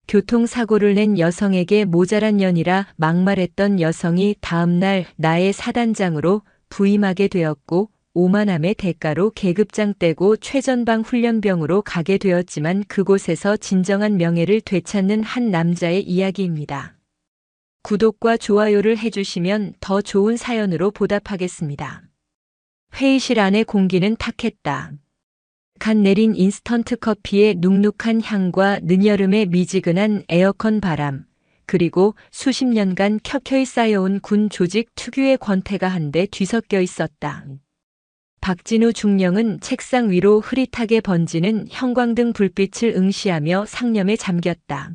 교통사고를 낸 여성에게 모자란 년이라 막말했던 여성이 다음날 나의 사단장으로 부임하게 되었고 오만함의 대가로 계급장 떼고 최전방 훈련병으로 가게 되었지만 그곳에서 진정한 명예를 되찾는 한 남자의 이야기입니다. 구독과 좋아요를 해주시면 더 좋은 사연으로 보답하겠습니다. 회의실 안의 공기는 탁했다. 간 내린 인스턴트 커피의 눅눅한 향과 늦여름의 미지근한 에어컨 바람, 그리고 수십 년간 켜켜이 쌓여온 군 조직 특유의 권태가 한데 뒤섞여 있었다. 박진우 중령은 책상 위로 흐릿하게 번지는 형광등 불빛을 응시하며 상념에 잠겼다.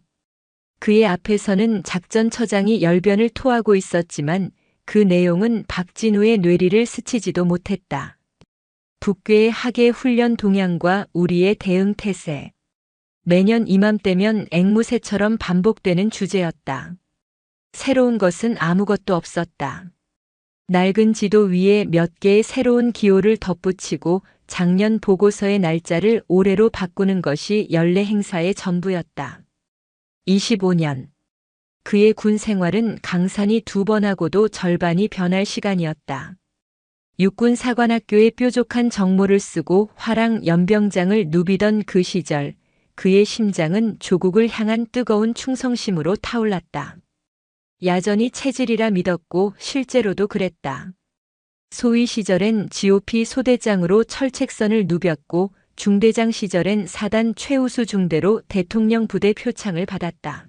그의 앞에서는 작전처장이 열변을 토하고 있었지만 그 내용은 박진우의 뇌리를 스치지도 못했다. 북괴의 하계 훈련 동향과 우리의 대응 태세. 매년 이맘때면 앵무새처럼 반복되는 주제였다. 새로운 것은 아무것도 없었다. 낡은 지도 위에 몇 개의 새로운 기호를 덧붙이고 작년 보고서의 날짜를 올해로 바꾸는 것이 연례 행사의 전부였다. 25년. 그의 군 생활은 강산이 2번 하고도 절반이 변할 시간이었다. 육군 사관학교의 뾰족한 정모를 쓰고 화랑 연병장을 누비던 그 시절, 그의 심장은 조국을 향한 뜨거운 충성심으로 타올랐다. 야전이 체질이라 믿었고 실제로도 그랬다. 소위 시절엔 GOP 소대장으로 철책선을 누볐고 중대장 시절엔 사단 최우수 중대로 대통령 부대 표창을 받았다.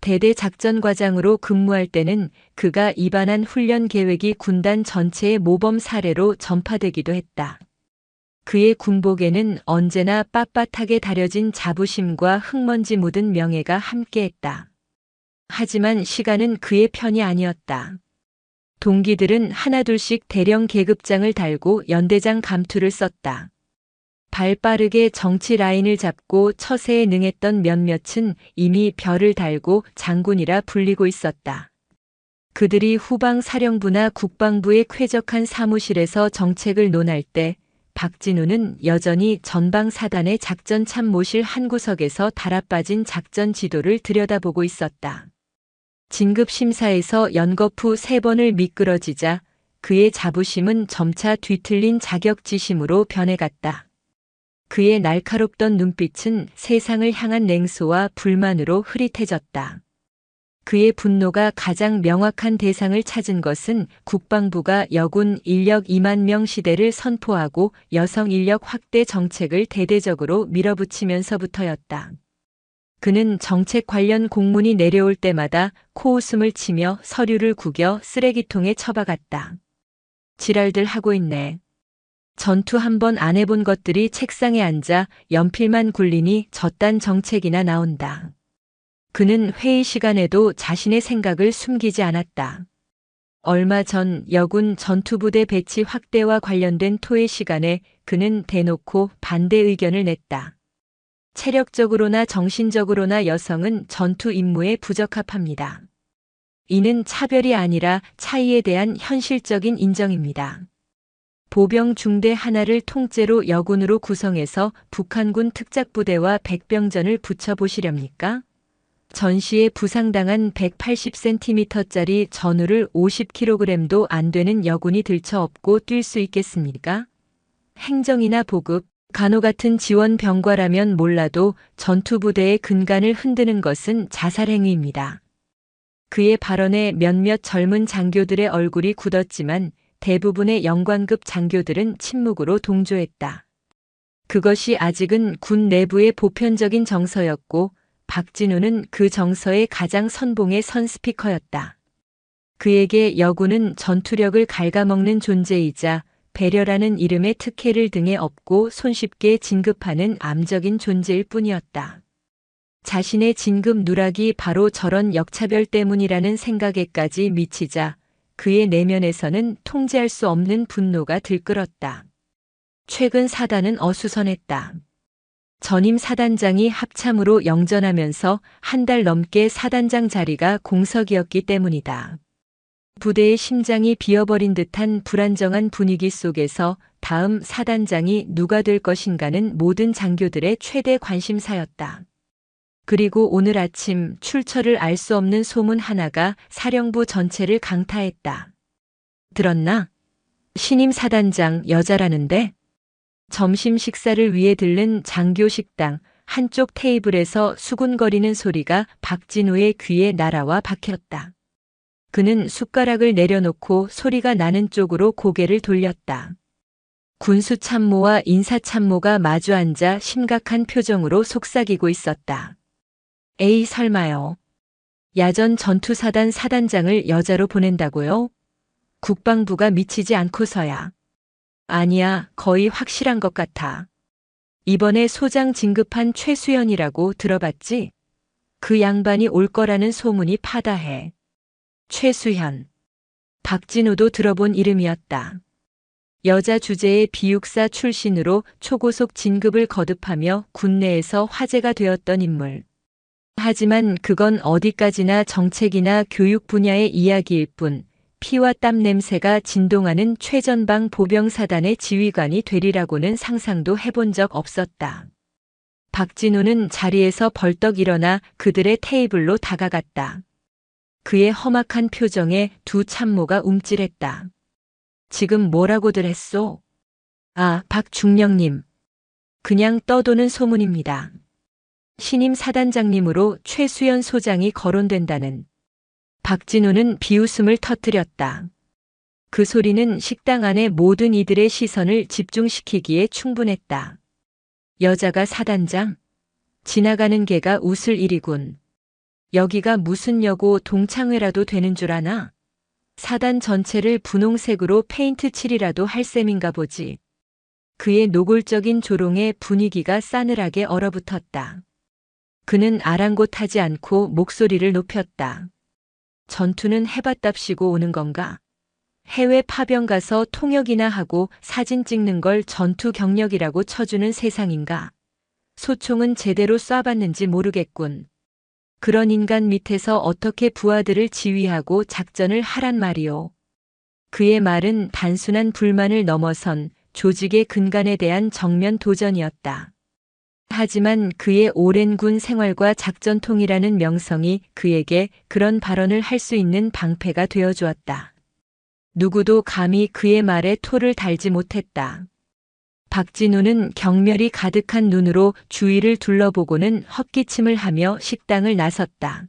대대 작전과장으로 근무할 때는 그가 입안한 훈련 계획이 군단 전체의 모범 사례로 전파되기도 했다. 그의 군복에는 언제나 빳빳하게 다려진 자부심과 흙먼지 묻은 명예가 함께했다. 하지만 시간은 그의 편이 아니었다. 동기들은 하나둘씩 대령 계급장을 달고 연대장 감투를 썼다. 발 빠르게 정치 라인을 잡고 처세에 능했던 몇몇은 이미 별을 달고 장군이라 불리고 있었다. 그들이 후방사령부나 국방부의 쾌적한 사무실에서 정책을 논할 때 박진우는 여전히 전방사단의 작전 참모실 한 구석에서 달아빠진 작전 지도를 들여다보고 있었다. 진급심사에서 연거푸 3번을 미끄러지자 그의 자부심은 점차 뒤틀린 자격지심으로 변해갔다. 그의 날카롭던 눈빛은 세상을 향한 냉소와 불만으로 흐릿해졌다. 그의 분노가 가장 명확한 대상을 찾은 것은 국방부가 여군 인력 2만 명 시대를 선포하고 여성 인력 확대 정책을 대대적으로 밀어붙이면서부터였다. 그는 정책 관련 공문이 내려올 때마다 코웃음을 치며 서류를 구겨 쓰레기통에 처박았다. 지랄들 하고 있네. 전투 한 번 안 해본 것들이 책상에 앉아 연필만 굴리니 저딴 정책이나 나온다. 그는 회의 시간에도 자신의 생각을 숨기지 않았다. 얼마 전 여군 전투부대 배치 확대와 관련된 토의 시간에 그는 대놓고 반대 의견을 냈다. 체력적으로나 정신적으로나 여성은 전투 임무에 부적합합니다. 이는 차별이 아니라 차이에 대한 현실적인 인정입니다. 보병 중대 하나를 통째로 여군으로 구성해서 북한군 특작부대와 백병전을 붙여보시렵니까? 전시에 부상당한 180cm짜리 전우를 50kg도 안 되는 여군이 들쳐업고 뛸 수 있겠습니까? 행정이나 보급, 간호 같은 지원 병과라면 몰라도 전투부대의 근간을 흔드는 것은 자살행위입니다. 그의 발언에 몇몇 젊은 장교들의 얼굴이 굳었지만 대부분의 영관급 장교들은 침묵으로 동조했다. 그것이 아직은 군 내부의 보편적인 정서였고 박진우는 그 정서의 가장 선봉에 선 스피커였다. 그에게 여군은 전투력을 갉아먹는 존재이자 배려라는 이름의 특혜를 등에 업고 손쉽게 진급하는 암적인 존재일 뿐이었다. 자신의 진급 누락이 바로 저런 역차별 때문이라는 생각에까지 미치자 그의 내면에서는 통제할 수 없는 분노가 들끓었다. 최근 사단은 어수선했다. 전임 사단장이 합참으로 영전하면서 한 달 넘게 사단장 자리가 공석이었기 때문이다. 부대의 심장이 비어버린 듯한 불안정한 분위기 속에서 다음 사단장이 누가 될 것인가는 모든 장교들의 최대 관심사였다. 그리고 오늘 아침 출처를 알 수 없는 소문 하나가 사령부 전체를 강타했다. 들었나? 신임 사단장 여자라는데? 점심 식사를 위해 들른 장교 식당 한쪽 테이블에서 수군거리는 소리가 박진우의 귀에 날아와 박혔다. 그는 숟가락을 내려놓고 소리가 나는 쪽으로 고개를 돌렸다. 군수참모와 인사참모가 마주 앉아 심각한 표정으로 속삭이고 있었다. 에이 설마요. 야전 전투사단 사단장을 여자로 보낸다고요? 국방부가 미치지 않고서야. 아니야, 거의 확실한 것 같아. 이번에 소장 진급한 최수연이라고 들어봤지? 그 양반이 올 거라는 소문이 파다해. 최수현. 박진우도 들어본 이름이었다. 여자 주재의 비육사 출신으로 초고속 진급을 거듭하며 군내에서 화제가 되었던 인물. 하지만 그건 어디까지나 정책이나 교육 분야의 이야기일 뿐 피와 땀 냄새가 진동하는 최전방 보병사단의 지휘관이 되리라고는 상상도 해본 적 없었다. 박진우는 자리에서 벌떡 일어나 그들의 테이블로 다가갔다. 그의 험악한 표정에 두 참모가 움찔했다. 지금 뭐라고들 했소? 아, 박중령님. 그냥 떠도는 소문입니다. 신임 사단장님으로 최수연 소장이 거론된다는. 박진우는 비웃음을 터뜨렸다. 그 소리는 식당 안의 모든 이들의 시선을 집중시키기에 충분했다. 여자가 사단장? 지나가는 개가 웃을 일이군. 여기가 무슨 여고 동창회라도 되는 줄 아나? 사단 전체를 분홍색으로 페인트 칠이라도 할 셈인가 보지. 그의 노골적인 조롱에 분위기가 싸늘하게 얼어붙었다. 그는 아랑곳하지 않고 목소리를 높였다. 전투는 해봤답시고 오는 건가? 해외 파병 가서 통역이나 하고 사진 찍는 걸 전투 경력이라고 쳐주는 세상인가? 소총은 제대로 쏴봤는지 모르겠군. 그런 인간 밑에서 어떻게 부하들을 지휘하고 작전을 하란 말이오. 그의 말은 단순한 불만을 넘어선 조직의 근간에 대한 정면 도전이었다. 하지만 그의 오랜 군 생활과 작전통이라는 명성이 그에게 그런 발언을 할 수 있는 방패가 되어주었다. 누구도 감히 그의 말에 토를 달지 못했다. 박진우는 경멸이 가득한 눈으로 주위를 둘러보고는 헛기침을 하며 식당을 나섰다.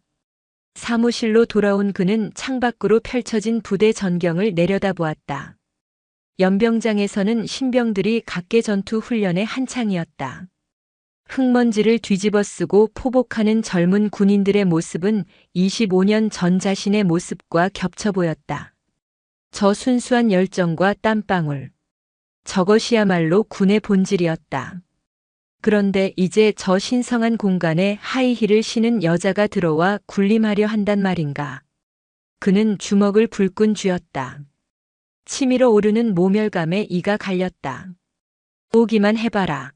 사무실로 돌아온 그는 창밖으로 펼쳐진 부대 전경을 내려다보았다. 연병장에서는 신병들이 각계 전투 훈련에 한창이었다. 흙먼지를 뒤집어 쓰고 포복하는 젊은 군인들의 모습은 25년 전 자신의 모습과 겹쳐 보였다. 저 순수한 열정과 땀방울. 저것이야말로 군의 본질이었다. 그런데 이제 저 신성한 공간에 하이힐을 신은 여자가 들어와 군림하려 한단 말인가. 그는 주먹을 불끈 쥐었다. 치밀어 오르는 모멸감에 이가 갈렸다. 오기만 해봐라.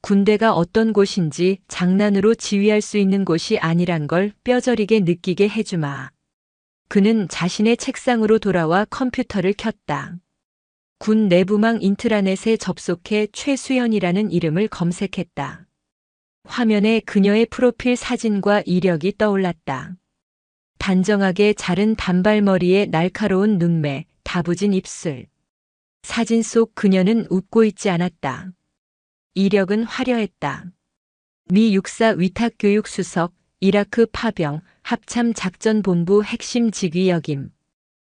군대가 어떤 곳인지 장난으로 지휘할 수 있는 곳이 아니란 걸 뼈저리게 느끼게 해주마. 그는 자신의 책상으로 돌아와 컴퓨터를 켰다. 군 내부망 인트라넷에 접속해 최수연이라는 이름을 검색했다. 화면에 그녀의 프로필 사진과 이력이 떠올랐다. 단정하게 자른 단발머리에 날카로운 눈매, 다부진 입술. 사진 속 그녀는 웃고 있지 않았다. 이력은 화려했다. 미 육사 위탁교육 수석, 이라크 파병, 합참작전본부 핵심 직위 역임.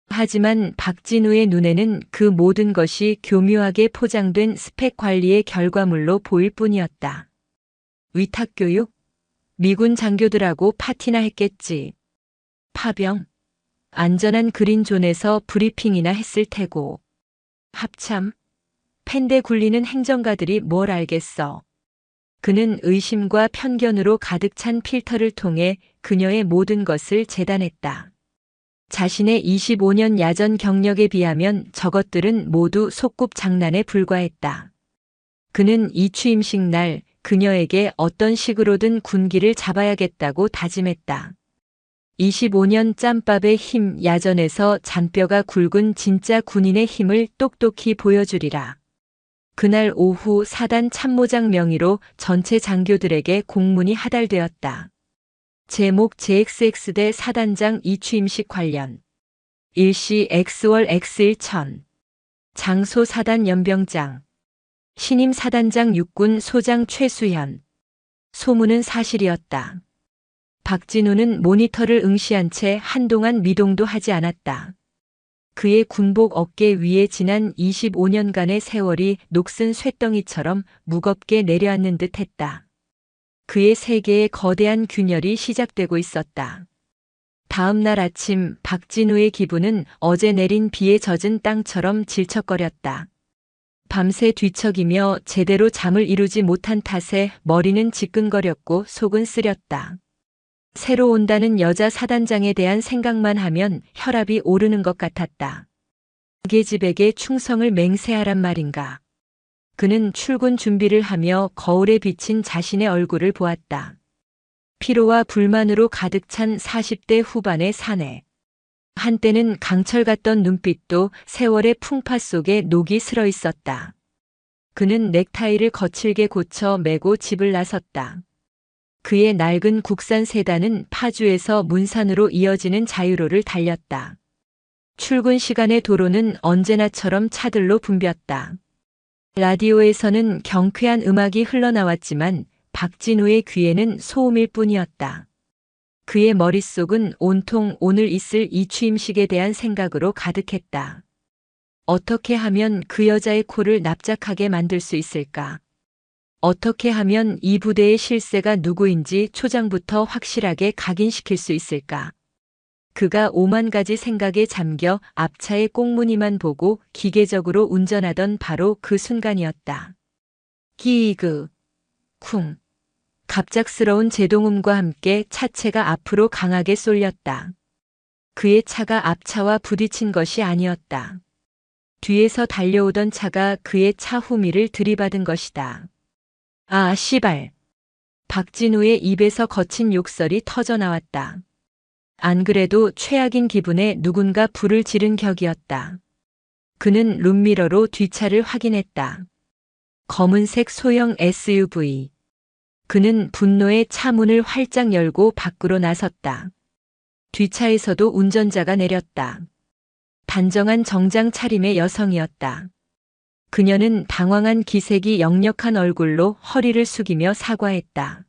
하지만 박진우의 눈에는 그 모든 것이 교묘하게 포장된 스펙 관리의 결과물로 보일 뿐이었다. 위탁교육? 미군 장교들하고 파티나 했겠지. 파병? 안전한 그린존에서 브리핑이나 했을 테고. 합참? 펜대 굴리는 행정가들이 뭘 알겠어. 그는 의심과 편견으로 가득 찬 필터를 통해 그녀의 모든 것을 재단했다. 자신의 25년 야전 경력에 비하면 저것들은 모두 소꿉장난에 불과했다. 그는 이 취임식 날 그녀에게 어떤 식으로든 군기를 잡아야겠다고 다짐했다. 25년 짬밥의 힘 야전에서 잔뼈가 굵은 진짜 군인의 힘을 똑똑히 보여주리라. 그날 오후 사단 참모장 명의로 전체 장교들에게 공문이 하달되었다. 제목 JXX대 사단장 이취임식 관련. 일시 X월 X1000. 장소 사단 연병장. 신임 사단장 육군 소장 최수현. 소문은 사실이었다. 박진우는 모니터를 응시한 채 한동안 미동도 하지 않았다. 그의 군복 어깨 위에 지난 25년간의 세월이 녹슨 쇳덩이처럼 무겁게 내려앉는 듯 했다. 그의 세계에 거대한 균열이 시작되고 있었다. 다음 날 아침 박진우의 기분은 어제 내린 비에 젖은 땅처럼 질척거렸다. 밤새 뒤척이며 제대로 잠을 이루지 못한 탓에 머리는 지끈거렸고 속은 쓰렸다. 새로 온다는 여자 사단장에 대한 생각만 하면 혈압이 오르는 것 같았다. 계집에게 충성을 맹세하란 말인가. 그는 출근 준비를 하며 거울에 비친 자신의 얼굴을 보았다. 피로와 불만으로 가득 찬 40대 후반의 사내. 한때는 강철 같던 눈빛도 세월의 풍파 속에 녹이 슬어 있었다. 그는 넥타이를 거칠게 고쳐 매고 집을 나섰다. 그의 낡은 국산 세단은 파주에서 문산으로 이어지는 자유로를 달렸다. 출근 시간의 도로는 언제나처럼 차들로 붐볐다. 라디오에서는 경쾌한 음악이 흘러나왔지만 박진우의 귀에는 소음일 뿐이었다. 그의 머릿속은 온통 오늘 있을 이 취임식에 대한 생각으로 가득했다. 어떻게 하면 그 여자의 코를 납작하게 만들 수 있을까? 어떻게 하면 이 부대의 실세가 누구인지 초장부터 확실하게 각인시킬 수 있을까? 그가 5만 가지 생각에 잠겨 앞차의 꽁무니만 보고 기계적으로 운전하던 바로 그 순간이었다. 기그, 쿵. 갑작스러운 제동음과 함께 차체가 앞으로 강하게 쏠렸다. 그의 차가 앞차와 부딪힌 것이 아니었다. 뒤에서 달려오던 차가 그의 차 후미를 들이받은 것이다. 아, 씨발. 박진우의 입에서 거친 욕설이 터져 나왔다. 안 그래도 최악인 기분에 누군가 불을 지른 격이었다. 그는 룸미러로 뒷차를 확인했다. 검은색 소형 SUV. 그는 분노에 차 문을 활짝 열고 밖으로 나섰다. 뒷차에서도 운전자가 내렸다. 단정한 정장 차림의 여성이었다. 그녀는 당황한 기색이 역력한 얼굴로 허리를 숙이며 사과했다.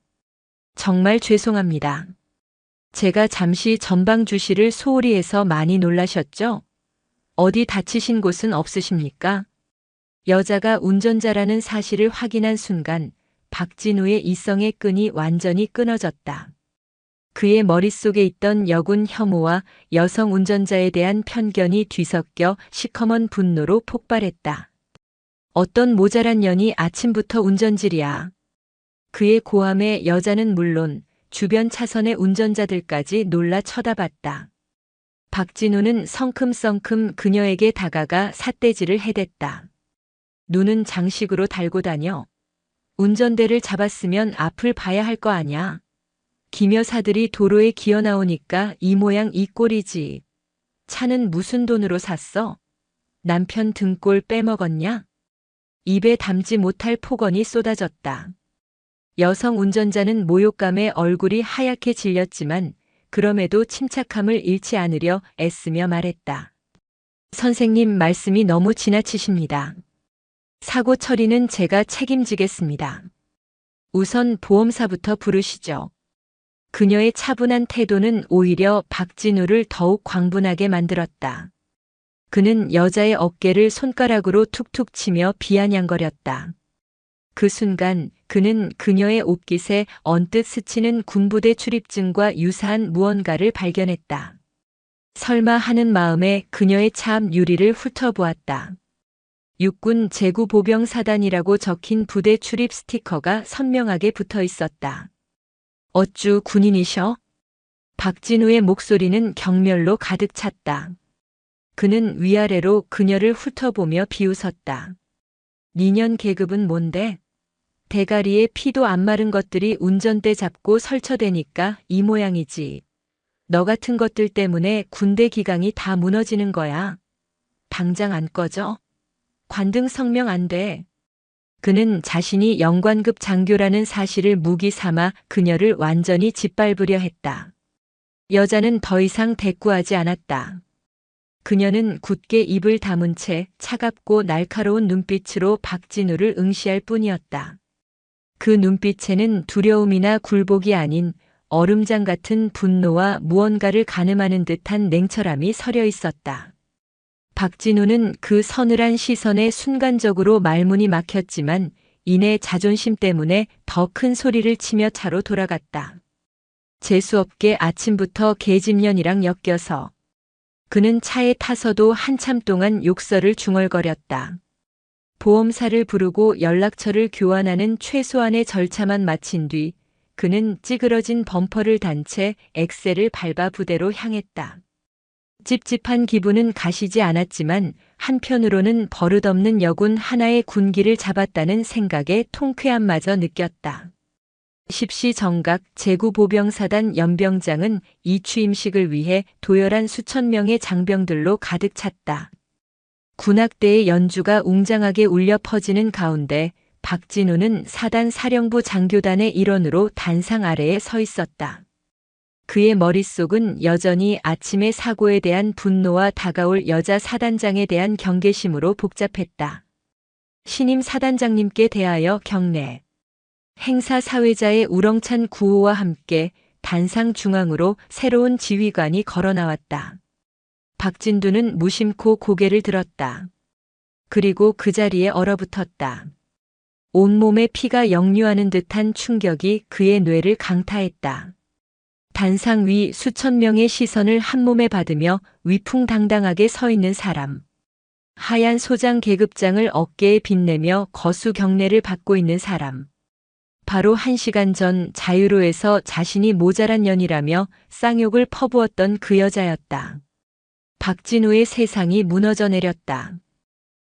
정말 죄송합니다. 제가 잠시 전방 주시를 소홀히 해서 많이 놀라셨죠? 어디 다치신 곳은 없으십니까? 여자가 운전자라는 사실을 확인한 순간 박진우의 이성의 끈이 완전히 끊어졌다. 그의 머릿속에 있던 여군 혐오와 여성 운전자에 대한 편견이 뒤섞여 시커먼 분노로 폭발했다. 어떤 모자란 년이 아침부터 운전질이야. 그의 고함에 여자는 물론 주변 차선의 운전자들까지 놀라 쳐다봤다. 박진우는 성큼성큼 그녀에게 다가가 삿대질을 해댔다. 눈은 장식으로 달고 다녀. 운전대를 잡았으면 앞을 봐야 할 거 아냐. 기묘사들이 도로에 기어 나오니까 이 모양 이 꼴이지. 차는 무슨 돈으로 샀어? 남편 등골 빼먹었냐? 입에 담지 못할 폭언이 쏟아졌다. 여성 운전자는 모욕감에 얼굴이 하얗게 질렸지만 그럼에도 침착함을 잃지 않으려 애쓰며 말했다. 선생님 말씀이 너무 지나치십니다. 사고 처리는 제가 책임지겠습니다. 우선 보험사부터 부르시죠. 그녀의 차분한 태도는 오히려 박진우를 더욱 광분하게 만들었다. 그는 여자의 어깨를 손가락으로 툭툭 치며 비아냥거렸다. 그 순간 그는 그녀의 옷깃에 언뜻 스치는 군부대 출입증과 유사한 무언가를 발견했다. 설마 하는 마음에 그녀의 차 앞 유리를 훑어보았다. 육군 제구보병사단이라고 적힌 부대 출입 스티커가 선명하게 붙어 있었다. 어쭈 군인이셔? 박진우의 목소리는 경멸로 가득 찼다. 그는 위아래로 그녀를 훑어보며 비웃었다. 니년 계급은 뭔데? 대가리에 피도 안 마른 것들이 운전대 잡고 설쳐대니까 이 모양이지. 너 같은 것들 때문에 군대 기강이 다 무너지는 거야. 당장 안 꺼져? 관등 성명 안 돼. 그는 자신이 영관급 장교라는 사실을 무기 삼아 그녀를 완전히 짓밟으려 했다. 여자는 더 이상 대꾸하지 않았다. 그녀는 굳게 입을 다문 채 차갑고 날카로운 눈빛으로 박진우를 응시할 뿐이었다. 그 눈빛에는 두려움이나 굴복이 아닌 얼음장 같은 분노와 무언가를 가늠하는 듯한 냉철함이 서려 있었다. 박진우는 그 서늘한 시선에 순간적으로 말문이 막혔지만 이내 자존심 때문에 더 큰 소리를 치며 차로 돌아갔다. 재수없게 아침부터 계집년이랑 엮여서. 그는 차에 타서도 한참 동안 욕설을 중얼거렸다. 보험사를 부르고 연락처를 교환하는 최소한의 절차만 마친 뒤 그는 찌그러진 범퍼를 단 채 엑셀을 밟아 부대로 향했다. 찝찝한 기분은 가시지 않았지만 한편으로는 버릇없는 여군 하나의 군기를 잡았다는 생각에 통쾌함마저 느꼈다. 십시정각 제구보병사단 연병장은 이 취임식을 위해 도열한 수천 명의 장병들로 가득 찼다. 군악대의 연주가 웅장하게 울려 퍼지는 가운데 박진우는 사단 사령부 장교단의 일원으로 단상 아래에 서 있었다. 그의 머릿속은 여전히 아침의 사고에 대한 분노와 다가올 여자 사단장에 대한 경계심으로 복잡했다. 신임 사단장님께 대하여 경례. 행사 사회자의 우렁찬 구호와 함께 단상 중앙으로 새로운 지휘관이 걸어 나왔다. 박진두는 무심코 고개를 들었다. 그리고 그 자리에 얼어붙었다. 온몸에 피가 역류하는 듯한 충격이 그의 뇌를 강타했다. 단상 위 수천 명의 시선을 한몸에 받으며 위풍당당하게 서 있는 사람. 하얀 소장 계급장을 어깨에 빛내며 거수 경례를 받고 있는 사람. 바로 1시간 전 자유로에서 자신이 모자란 년이라며 쌍욕을 퍼부었던 그 여자였다. 박진우의 세상이 무너져 내렸다.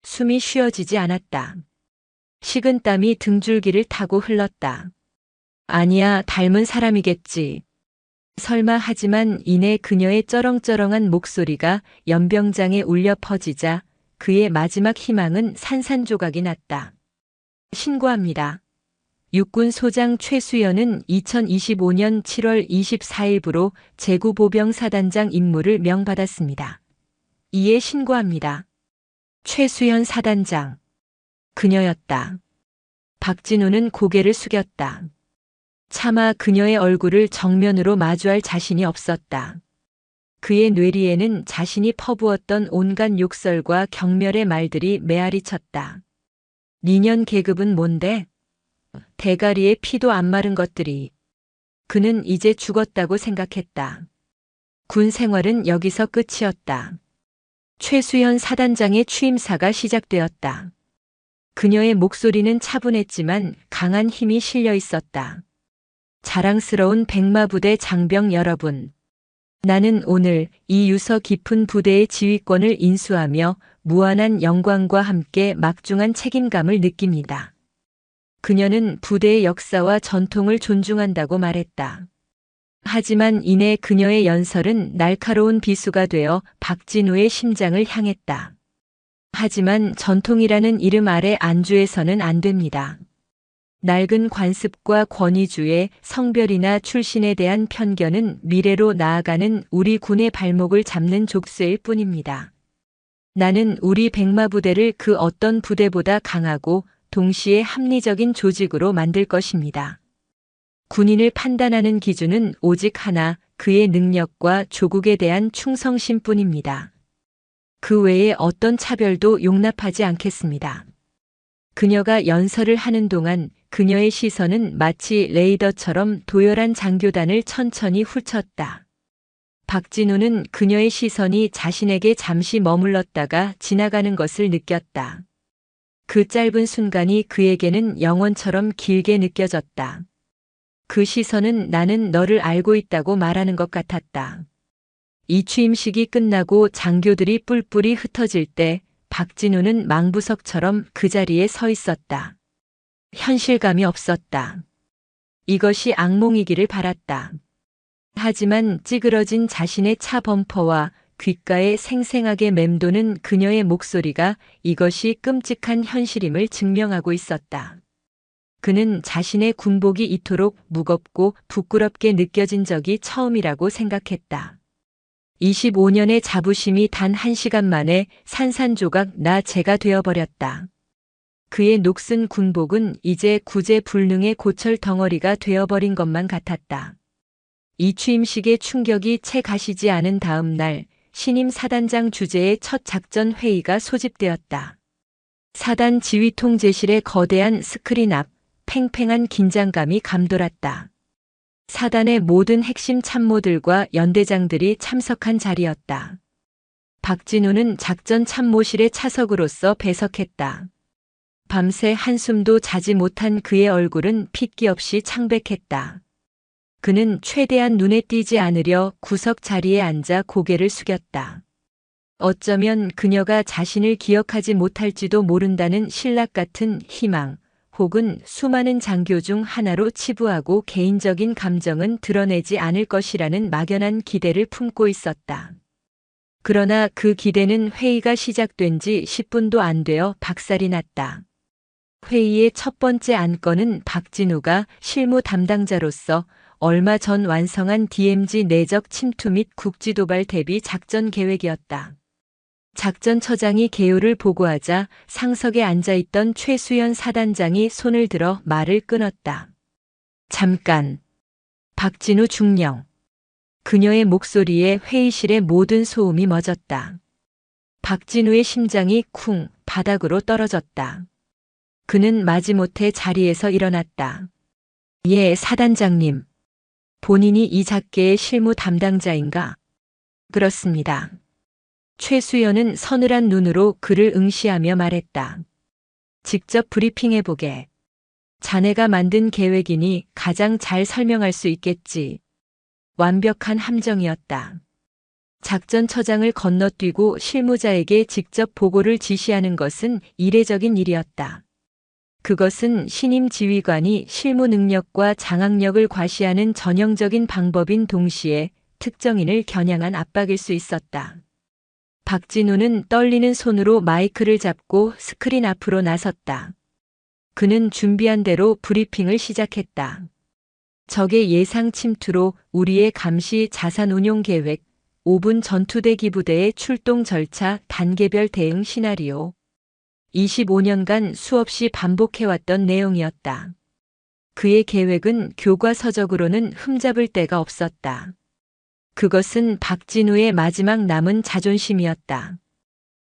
숨이 쉬어지지 않았다. 식은땀이 등줄기를 타고 흘렀다. 아니야, 닮은 사람이겠지. 설마 하지만 이내 그녀의 쩌렁쩌렁한 목소리가 연병장에 울려 퍼지자 그의 마지막 희망은 산산조각이 났다. 신고합니다. 육군 소장 최수연은 2025년 7월 24일부로 제구보병사단장 임무를 명받았습니다. 이에 신고합니다. 최수연 사단장. 그녀였다. 박진우는 고개를 숙였다. 차마 그녀의 얼굴을 정면으로 마주할 자신이 없었다. 그의 뇌리에는 자신이 퍼부었던 온갖 욕설과 경멸의 말들이 메아리 쳤다. 니년 계급은 뭔데? 대가리에 피도 안 마른 것들이. 그는 이제 죽었다고 생각했다. 군 생활은 여기서 끝이었다. 최수연 사단장의 취임사가 시작되었다. 그녀의 목소리는 차분했지만 강한 힘이 실려 있었다. 자랑스러운 백마부대 장병 여러분. 나는 오늘 이 유서 깊은 부대의 지휘권을 인수하며 무한한 영광과 함께 막중한 책임감을 느낍니다. 그녀는 부대의 역사와 전통을 존중한다고 말했다. 하지만 이내 그녀의 연설은 날카로운 비수가 되어 박진우의 심장을 향했다. 하지만 전통이라는 이름 아래 안주해서는 안 됩니다. 낡은 관습과 권위주의, 성별이나 출신에 대한 편견은 미래로 나아가는 우리 군의 발목을 잡는 족쇄일 뿐입니다. 나는 우리 백마부대를 그 어떤 부대보다 강하고 동시에 합리적인 조직으로 만들 것입니다. 군인을 판단하는 기준은 오직 하나, 그의 능력과 조국에 대한 충성심뿐입니다. 그 외에 어떤 차별도 용납하지 않겠습니다. 그녀가 연설을 하는 동안 그녀의 시선은 마치 레이더처럼 도열한 장교단을 천천히 훑었다. 박진우는 그녀의 시선이 자신에게 잠시 머물렀다가 지나가는 것을 느꼈다. 그 짧은 순간이 그에게는 영원처럼 길게 느껴졌다. 그 시선은 나는 너를 알고 있다고 말하는 것 같았다. 이 취임식이 끝나고 장교들이 뿔뿔이 흩어질 때 박진우는 망부석처럼 그 자리에 서 있었다. 현실감이 없었다. 이것이 악몽이기를 바랐다. 하지만 찌그러진 자신의 차 범퍼와 귓가에 생생하게 맴도는 그녀의 목소리가 이것이 끔찍한 현실임을 증명하고 있었다. 그는 자신의 군복이 이토록 무겁고 부끄럽게 느껴진 적이 처음이라고 생각했다. 25년의 자부심이 단 1시간 만에 산산조각 나 재가 되어버렸다. 그의 녹슨 군복은 이제 구제불능의 고철 덩어리가 되어버린 것만 같았다. 이 취임식의 충격이 채 가시지 않은 다음 날 신임 사단장 주재의 첫 작전 회의가 소집되었다. 사단 지휘통제실의 거대한 스크린 앞 팽팽한 긴장감이 감돌았다. 사단의 모든 핵심 참모들과 연대장들이 참석한 자리였다. 박진우는 작전 참모실의 차석으로서 배석했다. 밤새 한숨도 자지 못한 그의 얼굴은 핏기 없이 창백했다. 그는 최대한 눈에 띄지 않으려 구석 자리에 앉아 고개를 숙였다. 어쩌면 그녀가 자신을 기억하지 못할지도 모른다는 신락 같은 희망, 혹은 수많은 장교 중 하나로 치부하고 개인적인 감정은 드러내지 않을 것이라는 막연한 기대를 품고 있었다. 그러나 그 기대는 회의가 시작된 지 10분도 안 되어 박살이 났다. 회의의 첫 번째 안건은 박진우가 실무 담당자로서 얼마 전 완성한 DMZ 내적 침투 및 국지도발 대비 작전 계획이었다. 작전처장이 개요를 보고하자 상석에 앉아있던 최수연 사단장이 손을 들어 말을 끊었다. 잠깐. 박진우 중령. 그녀의 목소리에 회의실의 모든 소음이 멎었다. 박진우의 심장이 쿵 바닥으로 떨어졌다. 그는 마지못해 자리에서 일어났다. 예, 사단장님. 본인이 이 작계의 실무 담당자인가? 그렇습니다. 최수연은 서늘한 눈으로 그를 응시하며 말했다. 직접 브리핑해보게. 자네가 만든 계획이니 가장 잘 설명할 수 있겠지. 완벽한 함정이었다. 작전처장을 건너뛰고 실무자에게 직접 보고를 지시하는 것은 이례적인 일이었다. 그것은 신임 지휘관이 실무 능력과 장악력을 과시하는 전형적인 방법인 동시에 특정인을 겨냥한 압박일 수 있었다. 박진우는 떨리는 손으로 마이크를 잡고 스크린 앞으로 나섰다. 그는 준비한 대로 브리핑을 시작했다. 적의 예상 침투로 우리의 감시 자산 운용 계획, 5분 전투대기 부대의 출동 절차 단계별 대응 시나리오. 25년간 수없이 반복해왔던 내용이었다. 그의 계획은 교과서적으로는 흠잡을 데가 없었다. 그것은 박진우의 마지막 남은 자존심이었다.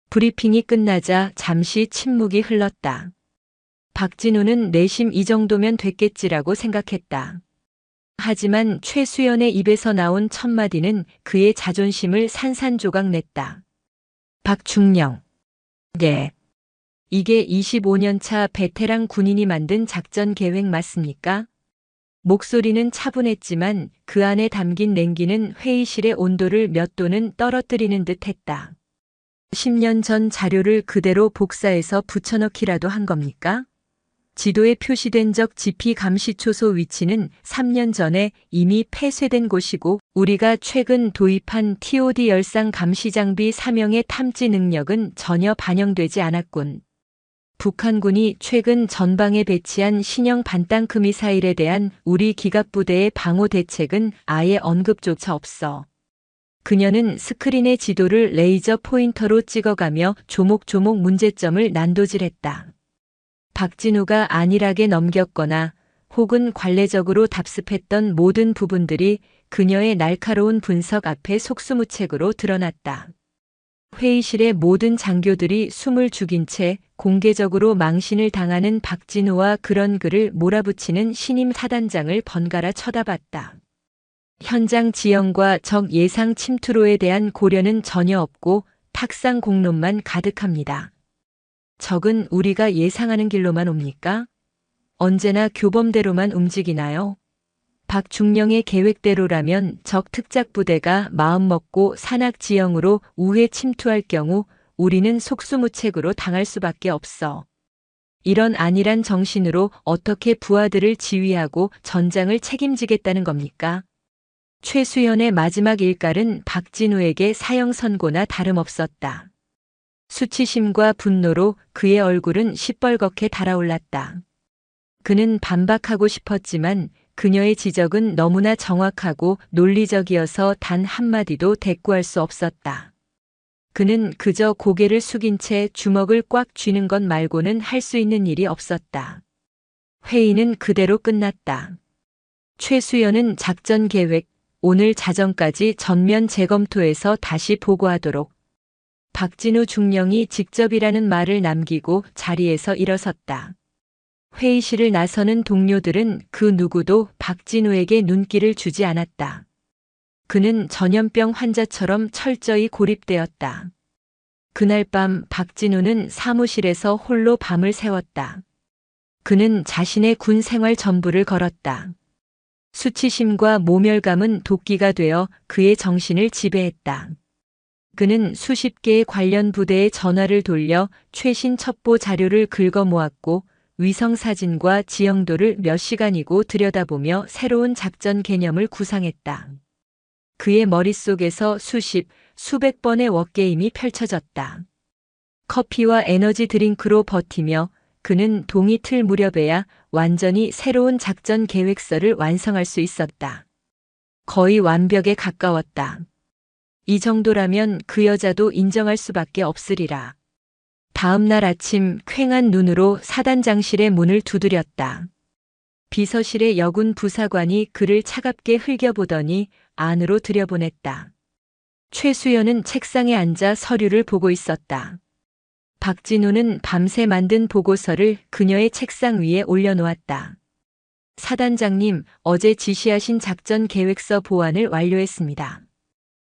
브리핑이 끝나자 잠시 침묵이 흘렀다. 박진우는 내심 이 정도면 됐겠지라고 생각했다. 하지만 최수연의 입에서 나온 첫마디는 그의 자존심을 산산조각 냈다. 박중령. 네. 이게 25년차 베테랑 군인이 만든 작전 계획 맞습니까? 목소리는 차분했지만 그 안에 담긴 냉기는 회의실의 온도를 몇 도는 떨어뜨리는 듯 했다. 10년 전 자료를 그대로 복사해서 붙여넣기라도 한 겁니까? 지도에 표시된 적 지피 감시초소 위치는 3년 전에 이미 폐쇄된 곳이고 우리가 최근 도입한 TOD 열상 감시장비 3형의 탐지 능력은 전혀 반영되지 않았군. 북한군이 최근 전방에 배치한 신형 반땅크 미사일에 대한 우리 기갑부대의 방호 대책은 아예 언급조차 없어. 그녀는 스크린의 지도를 레이저 포인터로 찍어가며 조목조목 문제점을 난도질했다. 박진우가 안일하게 넘겼거나 혹은 관례적으로 답습했던 모든 부분들이 그녀의 날카로운 분석 앞에 속수무책으로 드러났다. 회의실의 모든 장교들이 숨을 죽인 채 공개적으로 망신을 당하는 박진우와 그런 그를 몰아붙이는 신임 사단장을 번갈아 쳐다봤다. 현장 지형과 적 예상 침투로에 대한 고려는 전혀 없고 탁상 공론만 가득합니다. 적은 우리가 예상하는 길로만 옵니까? 언제나 교범대로만 움직이나요? 박중령의 계획대로라면 적 특작부대가 마음먹고 산악 지형으로 우회 침투할 경우 우리는 속수무책으로 당할 수밖에 없어. 이런 안일한 정신으로 어떻게 부하들을 지휘하고 전장을 책임지겠다는 겁니까? 최수연의 마지막 일갈은 박진우에게 사형 선고나 다름없었다. 수치심과 분노로 그의 얼굴은 시뻘겋게 달아올랐다. 그는 반박하고 싶었지만 그녀의 지적은 너무나 정확하고 논리적이어서 단 한마디도 대꾸할 수 없었다. 그는 그저 고개를 숙인 채 주먹을 꽉 쥐는 것 말고는 할 수 있는 일이 없었다. 회의는 그대로 끝났다. 최수연은 작전 계획, 오늘 자정까지 전면 재검토해서 다시 보고하도록. 박진우 중령이 직접이라는 말을 남기고 자리에서 일어섰다. 회의실을 나서는 동료들은 그 누구도 박진우에게 눈길을 주지 않았다. 그는 전염병 환자처럼 철저히 고립되었다. 그날 밤 박진우는 사무실에서 홀로 밤을 새웠다. 그는 자신의 군 생활 전부를 걸었다. 수치심과 모멸감은 도끼가 되어 그의 정신을 지배했다. 그는 수십 개의 관련 부대에 전화를 돌려 최신 첩보 자료를 긁어 모았고 위성사진과 지형도를 몇 시간이고 들여다보며 새로운 작전 개념을 구상했다. 그의 머릿속에서 수백 번의 워게임이 펼쳐졌다. 커피와 에너지 드링크로 버티며 그는 동이 틀 무렵에야 완전히 새로운 작전 계획서를 완성할 수 있었다. 거의 완벽에 가까웠다. 이 정도라면 그 여자도 인정할 수밖에 없으리라. 다음 날 아침 퀭한 눈으로 사단장실의 문을 두드렸다. 비서실의 여군 부사관이 그를 차갑게 흘겨보더니 안으로 들여보냈다. 최수연은 책상에 앉아 서류를 보고 있었다. 박진우는 밤새 만든 보고서를 그녀의 책상 위에 올려놓았다. 사단장님, 어제 지시하신 작전 계획서 보완을 완료했습니다.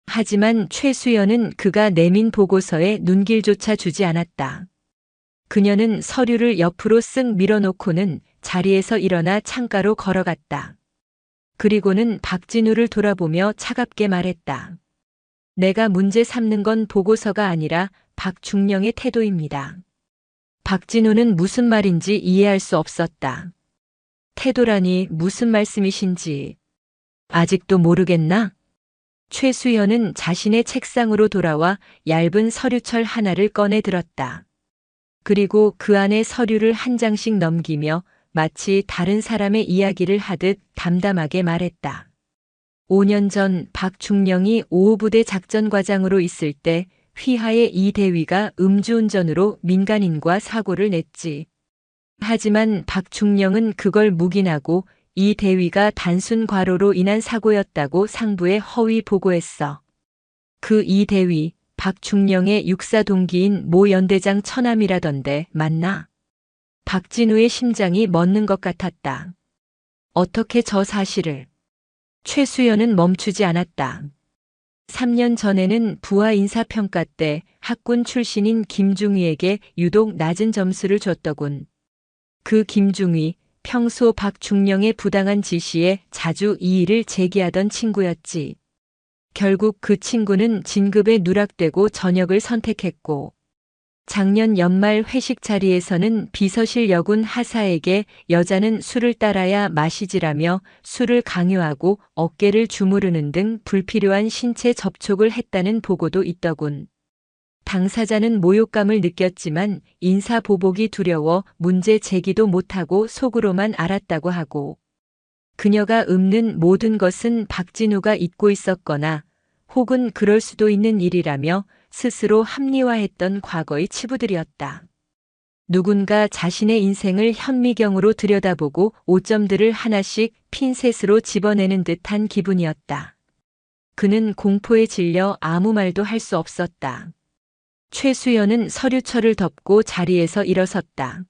하지만 최수연은 그가 내민 보고서에 눈길조차 주지 않았다. 그녀는 서류를 옆으로 쓱 밀어놓고는 자리에서 일어나 창가로 걸어갔다. 그리고는 박진우를 돌아보며 차갑게 말했다. 내가 문제 삼는 건 보고서가 아니라 박중령의 태도입니다. 박진우는 무슨 말인지 이해할 수 없었다. 태도라니 무슨 말씀이신지 아직도 모르겠나? 최수연은 자신의 책상으로 돌아와 얇은 서류철 하나를 꺼내 들었다. 그리고 그 안에 서류를 한 장씩 넘기며 마치 다른 사람의 이야기를 하듯 담담하게 말했다. 5년 전 박중령이 5호부대 작전과장으로 있을 때 휘하의 이 대위가 음주운전으로 민간인과 사고를 냈지. 하지만 박중령은 그걸 묵인하고 이 대위가 단순 과로로 인한 사고였다고 상부에 허위 보고했어. 그 이 대위, 박중령의 육사 동기인 모 연대장 처남이라던데 맞나? 박진우의 심장이 멎는 것 같았다. 어떻게 저 사실을? 최수연은 멈추지 않았다. 3년 전에는 부하 인사평가 때 학군 출신인 김중휘에게 유독 낮은 점수를 줬더군. 그 김중휘, 평소 박중령의 부당한 지시에 자주 이의를 제기하던 친구였지. 결국 그 친구는 진급에 누락되고 전역을 선택했고, 작년 연말 회식 자리에서는 비서실 여군 하사에게 여자는 술을 따라야 마시지라며 술을 강요하고 어깨를 주무르는 등 불필요한 신체 접촉을 했다는 보고도 있더군. 당사자는 모욕감을 느꼈지만 인사보복이 두려워 문제 제기도 못하고 속으로만 알았다고 하고, 그녀가 읊는 모든 것은 박진우가 잊고 있었거나 혹은 그럴 수도 있는 일이라며 스스로 합리화했던 과거의 치부들이었다. 누군가 자신의 인생을 현미경으로 들여다보고 오점들을 하나씩 핀셋으로 집어내는 듯한 기분이었다. 그는 공포에 질려 아무 말도 할 수 없었다. 최수연은 서류철을 덮고 자리에서 일어섰다.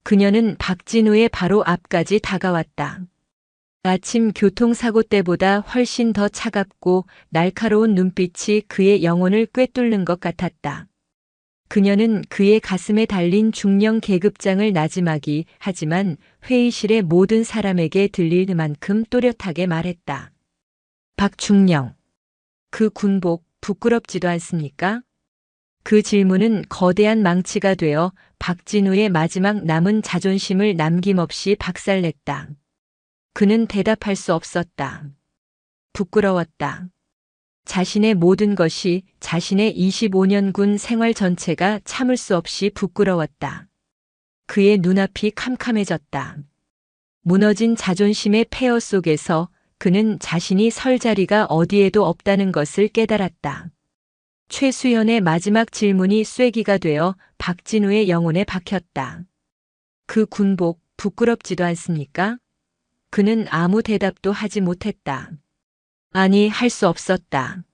그녀는 박진우의 바로 앞까지 다가왔다. 아침 교통사고 때보다 훨씬 더 차갑고 날카로운 눈빛이 그의 영혼을 꿰뚫는 것 같았다. 그녀는 그의 가슴에 달린 중령 계급장을 나지막이 하지만 회의실의 모든 사람에게 들릴 만큼 또렷하게 말했다. 박중령. 그 군복 부끄럽지도 않습니까? 그 질문은 거대한 망치가 되어 박진우의 마지막 남은 자존심을 남김없이 박살냈다. 그는 대답할 수 없었다. 부끄러웠다. 자신의 모든 것이, 자신의 25년 군 생활 전체가 참을 수 없이 부끄러웠다. 그의 눈앞이 캄캄해졌다. 무너진 자존심의 폐허 속에서 그는 자신이 설 자리가 어디에도 없다는 것을 깨달았다. 최수연의 마지막 질문이 쐐기가 되어 박진우의 영혼에 박혔다. 그 군복 부끄럽지도 않습니까? 그는 아무 대답도 하지 못했다. 아니, 할 수 없었다.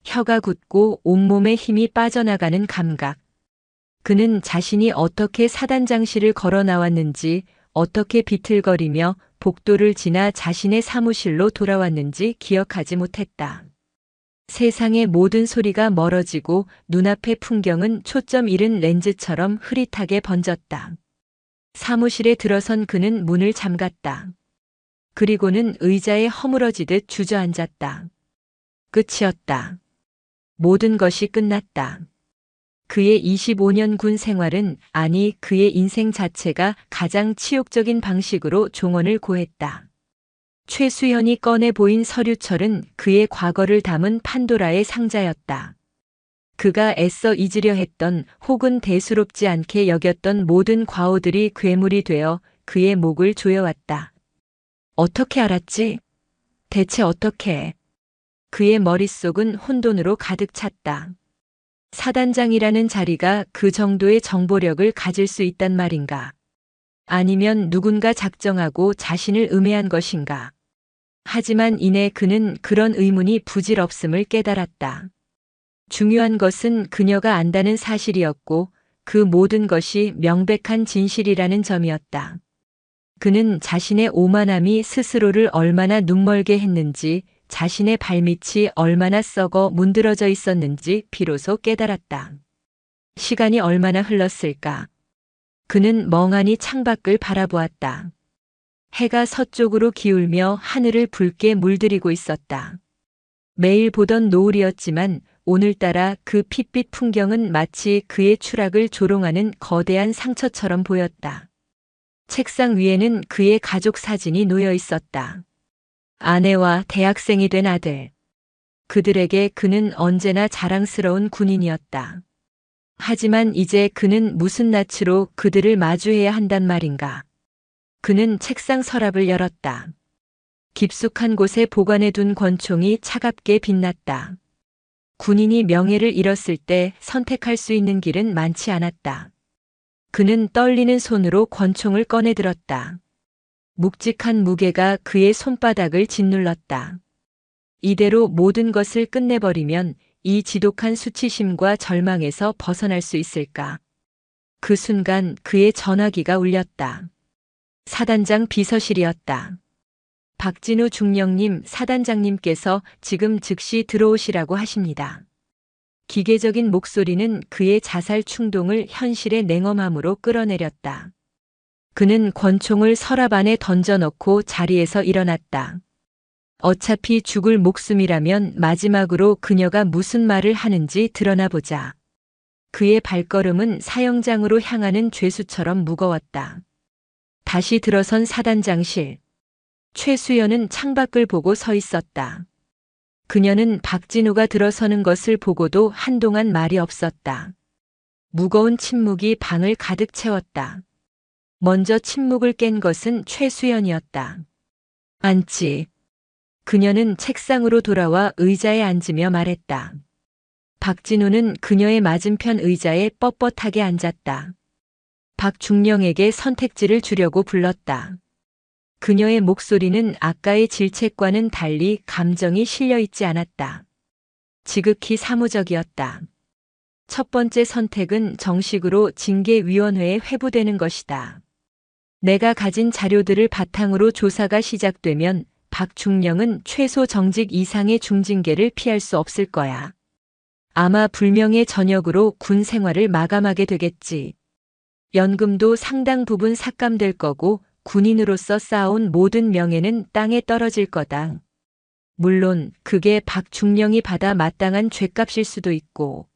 혀가 굳고 온몸에 힘이 빠져나가는 감각. 그는 자신이 어떻게 사단장실을 걸어 나왔는지, 어떻게 비틀거리며 복도를 지나 자신의 사무실로 돌아왔는지 기억하지 못했다. 세상의 모든 소리가 멀어지고 눈앞의 풍경은 초점 잃은 렌즈처럼 흐릿하게 번졌다. 사무실에 들어선 그는 문을 잠갔다. 그리고는 의자에 허물어지듯 주저앉았다. 끝이었다. 모든 것이 끝났다. 그의 25년 군 생활은, 아니 그의 인생 자체가 가장 치욕적인 방식으로 종언을 고했다. 최수연이 꺼내 보인 서류철은 그의 과거를 담은 판도라의 상자였다. 그가 애써 잊으려 했던, 혹은 대수롭지 않게 여겼던 모든 과오들이 괴물이 되어 그의 목을 조여왔다. 어떻게 알았지? 대체 어떻게? 그의 머릿속은 혼돈으로 가득 찼다. 사단장이라는 자리가 그 정도의 정보력을 가질 수 있단 말인가? 아니면 누군가 작정하고 자신을 음해한 것인가? 하지만 이내 그는 그런 의문이 부질없음을 깨달았다. 중요한 것은 그녀가 안다는 사실이었고, 그 모든 것이 명백한 진실이라는 점이었다. 그는 자신의 오만함이 스스로를 얼마나 눈멀게 했는지, 자신의 발밑이 얼마나 썩어 문드러져 있었는지 비로소 깨달았다. 시간이 얼마나 흘렀을까? 그는 멍하니 창밖을 바라보았다. 해가 서쪽으로 기울며 하늘을 붉게 물들이고 있었다. 매일 보던 노을이었지만 오늘따라 그 핏빛 풍경은 마치 그의 추락을 조롱하는 거대한 상처처럼 보였다. 책상 위에는 그의 가족 사진이 놓여 있었다. 아내와 대학생이 된 아들. 그들에게 그는 언제나 자랑스러운 군인이었다. 하지만 이제 그는 무슨 낯으로 그들을 마주해야 한단 말인가. 그는 책상 서랍을 열었다. 깊숙한 곳에 보관해둔 권총이 차갑게 빛났다. 군인이 명예를 잃었을 때 선택할 수 있는 길은 많지 않았다. 그는 떨리는 손으로 권총을 꺼내 들었다. 묵직한 무게가 그의 손바닥을 짓눌렀다. 이대로 모든 것을 끝내버리면 이 지독한 수치심과 절망에서 벗어날 수 있을까? 그 순간 그의 전화기가 울렸다. 사단장 비서실이었다. 박진우 중령님, 사단장님께서 지금 즉시 들어오시라고 하십니다. 기계적인 목소리는 그의 자살 충동을 현실의 냉엄함으로 끌어내렸다. 그는 권총을 서랍 안에 던져넣고 자리에서 일어났다. 어차피 죽을 목숨이라면 마지막으로 그녀가 무슨 말을 하는지 드러나 보자. 그의 발걸음은 사형장으로 향하는 죄수처럼 무거웠다. 다시 들어선 사단장실. 최수연은 창밖을 보고 서 있었다. 그녀는 박진우가 들어서는 것을 보고도 한동안 말이 없었다. 무거운 침묵이 방을 가득 채웠다. 먼저 침묵을 깬 것은 최수연이었다. 앉지. 그녀는 책상으로 돌아와 의자에 앉으며 말했다. 박진우는 그녀의 맞은편 의자에 뻣뻣하게 앉았다. 박중령에게 선택지를 주려고 불렀다. 그녀의 목소리는 아까의 질책과는 달리 감정이 실려 있지 않았다. 지극히 사무적이었다. 첫 번째 선택은 정식으로 징계위원회에 회부되는 것이다. 내가 가진 자료들을 바탕으로 조사가 시작되면 박중령은 최소 정직 이상의 중징계를 피할 수 없을 거야. 아마 불명예 전역으로 군 생활을 마감하게 되겠지. 연금도 상당 부분 삭감될 거고 군인으로서 쌓아온 모든 명예는 땅에 떨어질 거다. 물론 그게 박중령이 받아 마땅한 죗값일 수도 있고.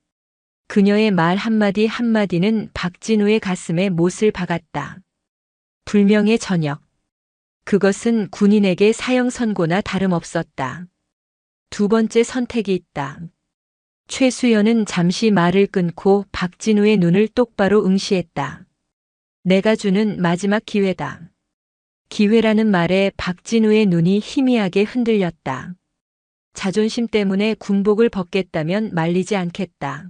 그녀의 말 한마디 한마디는 박진우의 가슴에 못을 박았다. 불명예 전역. 그것은 군인에게 사형 선고나 다름없었다. 두 번째 선택이 있다. 최수연은 잠시 말을 끊고 박진우의 눈을 똑바로 응시했다. 내가 주는 마지막 기회다. 기회라는 말에 박진우의 눈이 희미하게 흔들렸다. 자존심 때문에 군복을 벗겠다면 말리지 않겠다.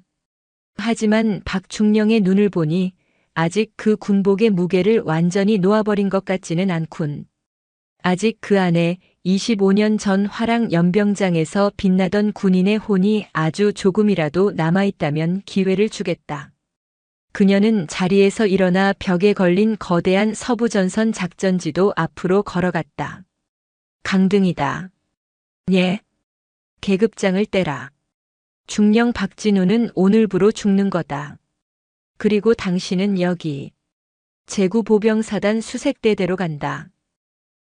하지만 박중령의 눈을 보니 아직 그 군복의 무게를 완전히 놓아버린 것 같지는 않군. 아직 그 안에 25년 전 화랑 연병장에서 빛나던 군인의 혼이 아주 조금이라도 남아있다면 기회를 주겠다. 그녀는 자리에서 일어나 벽에 걸린 거대한 서부전선 작전지도 앞으로 걸어갔다. 강등이다. 예. 계급장을 떼라. 중령 박진우는 오늘부로 죽는 거다. 그리고 당신은 여기 제구보병사단 수색대대로 간다.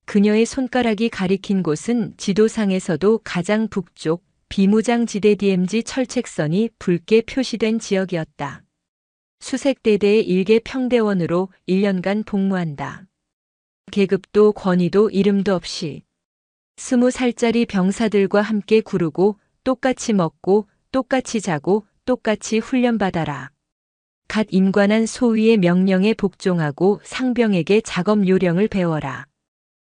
그녀의 손가락이 가리킨 곳은 지도상에서도 가장 북쪽 비무장지대 DMZ 철책선이 붉게 표시된 지역이었다. 수색대대의 일개 평대원으로 1년간 복무한다. 계급도 권위도 이름도 없이 20살짜리 병사들과 함께 구르고 똑같이 먹고 똑같이 자고 똑같이 훈련받아라. 갓 임관한 소위의 명령에 복종하고 상병에게 작업 요령을 배워라.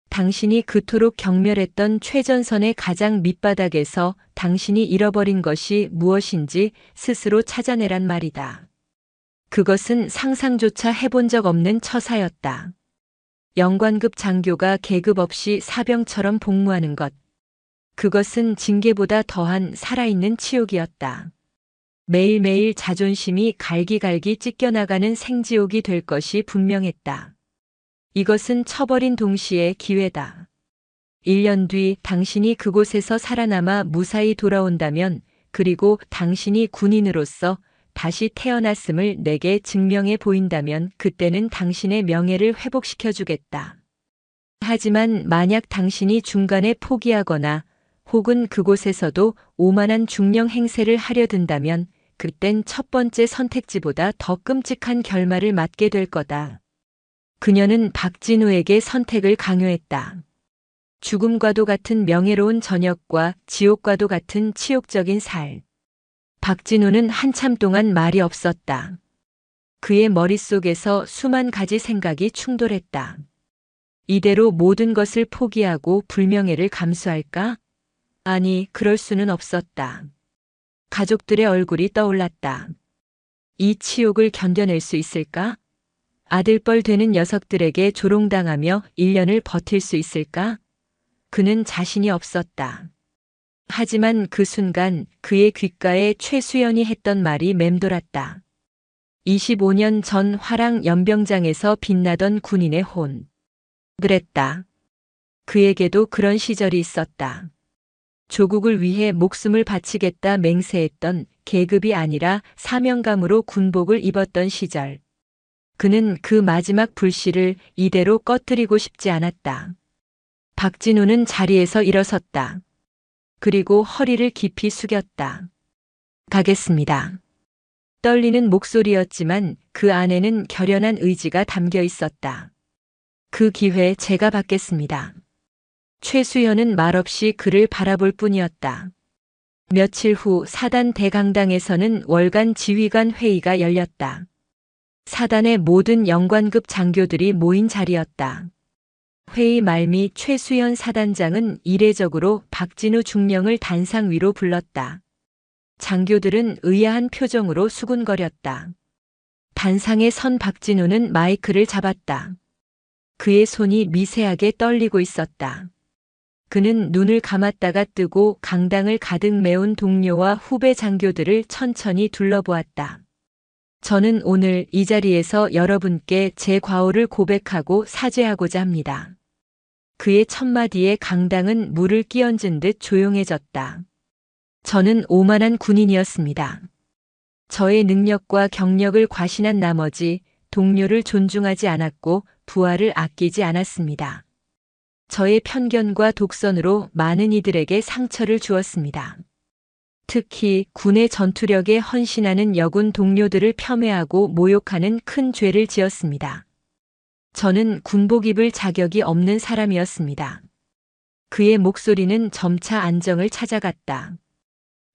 당신이 그토록 경멸했던 최전선의 가장 밑바닥에서 당신이 잃어버린 것이 무엇인지 스스로 찾아내란 말이다. 그것은 상상조차 해본 적 없는 처사였다. 영관급 장교가 계급 없이 사병처럼 복무하는 것. 그것은 징계보다 더한 살아있는 치욕이었다. 매일매일 자존심이 갈기갈기 찢겨나가는 생지옥이 될 것이 분명했다. 이것은 처벌인 동시에 기회다. 1년 뒤 당신이 그곳에서 살아남아 무사히 돌아온다면, 그리고 당신이 군인으로서 다시 태어났음을 내게 증명해 보인다면 그때는 당신의 명예를 회복시켜 주겠다. 하지만 만약 당신이 중간에 포기하거나 혹은 그곳에서도 오만한 중령 행세를 하려 든다면 그땐 첫 번째 선택지보다 더 끔찍한 결말을 맞게 될 거다. 그녀는 박진우에게 선택을 강요했다. 죽음과도 같은 명예로운 전역과 지옥과도 같은 치욕적인 살. 박진우는 한참 동안 말이 없었다. 그의 머릿속에서 수만 가지 생각이 충돌했다. 이대로 모든 것을 포기하고 불명예를 감수할까? 아니, 그럴 수는 없었다. 가족들의 얼굴이 떠올랐다. 이 치욕을 견뎌낼 수 있을까? 아들뻘 되는 녀석들에게 조롱당하며 1년을 버틸 수 있을까? 그는 자신이 없었다. 하지만 그 순간 그의 귓가에 최수연이 했던 말이 맴돌았다. 25년 전 화랑 연병장에서 빛나던 군인의 혼. 그랬다. 그에게도 그런 시절이 있었다. 조국을 위해 목숨을 바치겠다 맹세했던, 계급이 아니라 사명감으로 군복을 입었던 시절. 그는 그 마지막 불씨를 이대로 꺼뜨리고 싶지 않았다. 박진우는 자리에서 일어섰다. 그리고 허리를 깊이 숙였다. 가겠습니다. 떨리는 목소리였지만 그 안에는 결연한 의지가 담겨 있었다. 그 기회 제가 받겠습니다. 최수연은 말없이 그를 바라볼 뿐이었다. 며칠 후 사단 대강당에서는 월간 지휘관 회의가 열렸다. 사단의 모든 영관급 장교들이 모인 자리였다. 회의 말미 최수연 사단장은 이례적으로 박진우 중령을 단상 위로 불렀다. 장교들은 의아한 표정으로 수군거렸다. 단상에 선 박진우는 마이크를 잡았다. 그의 손이 미세하게 떨리고 있었다. 그는 눈을 감았다가 뜨고 강당을 가득 메운 동료와 후배 장교들을 천천히 둘러보았다. 저는 오늘 이 자리에서 여러분께 제 과오를 고백하고 사죄하고자 합니다. 그의 첫마디에 강당은 물을 끼얹은 듯 조용해졌다. 저는 오만한 군인이었습니다. 저의 능력과 경력을 과신한 나머지 동료를 존중하지 않았고 부하를 아끼지 않았습니다. 저의 편견과 독선으로 많은 이들에게 상처를 주었습니다. 특히 군의 전투력에 헌신하는 여군 동료들을 폄훼하고 모욕하는 큰 죄를 지었습니다. 저는 군복 입을 자격이 없는 사람이었습니다. 그의 목소리는 점차 안정을 찾아갔다.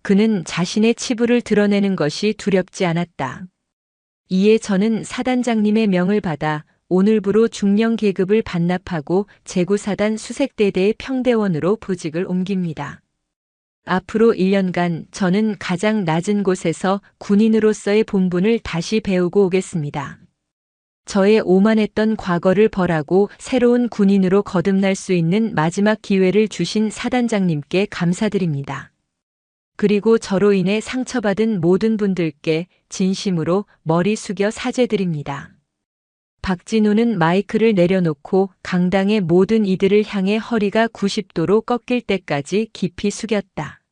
그는 자신의 치부를 드러내는 것이 두렵지 않았다. 이에 저는 사단장님의 명을 받아 오늘부로 중령 계급을 반납하고 제구사단 수색대대의 평대원으로 보직을 옮깁니다. 앞으로 1년간 저는 가장 낮은 곳에서 군인으로서의 본분을 다시 배우고 오겠습니다. 저의 오만했던 과거를 벌하고 새로운 군인으로 거듭날 수 있는 마지막 기회를 주신 사단장님께 감사드립니다. 그리고 저로 인해 상처받은 모든 분들께 진심으로 머리 숙여 사죄드립니다. 박진우는 마이크를 내려놓고 강당의 모든 이들을 향해 허리가 90도로 꺾일 때까지 깊이 숙였다.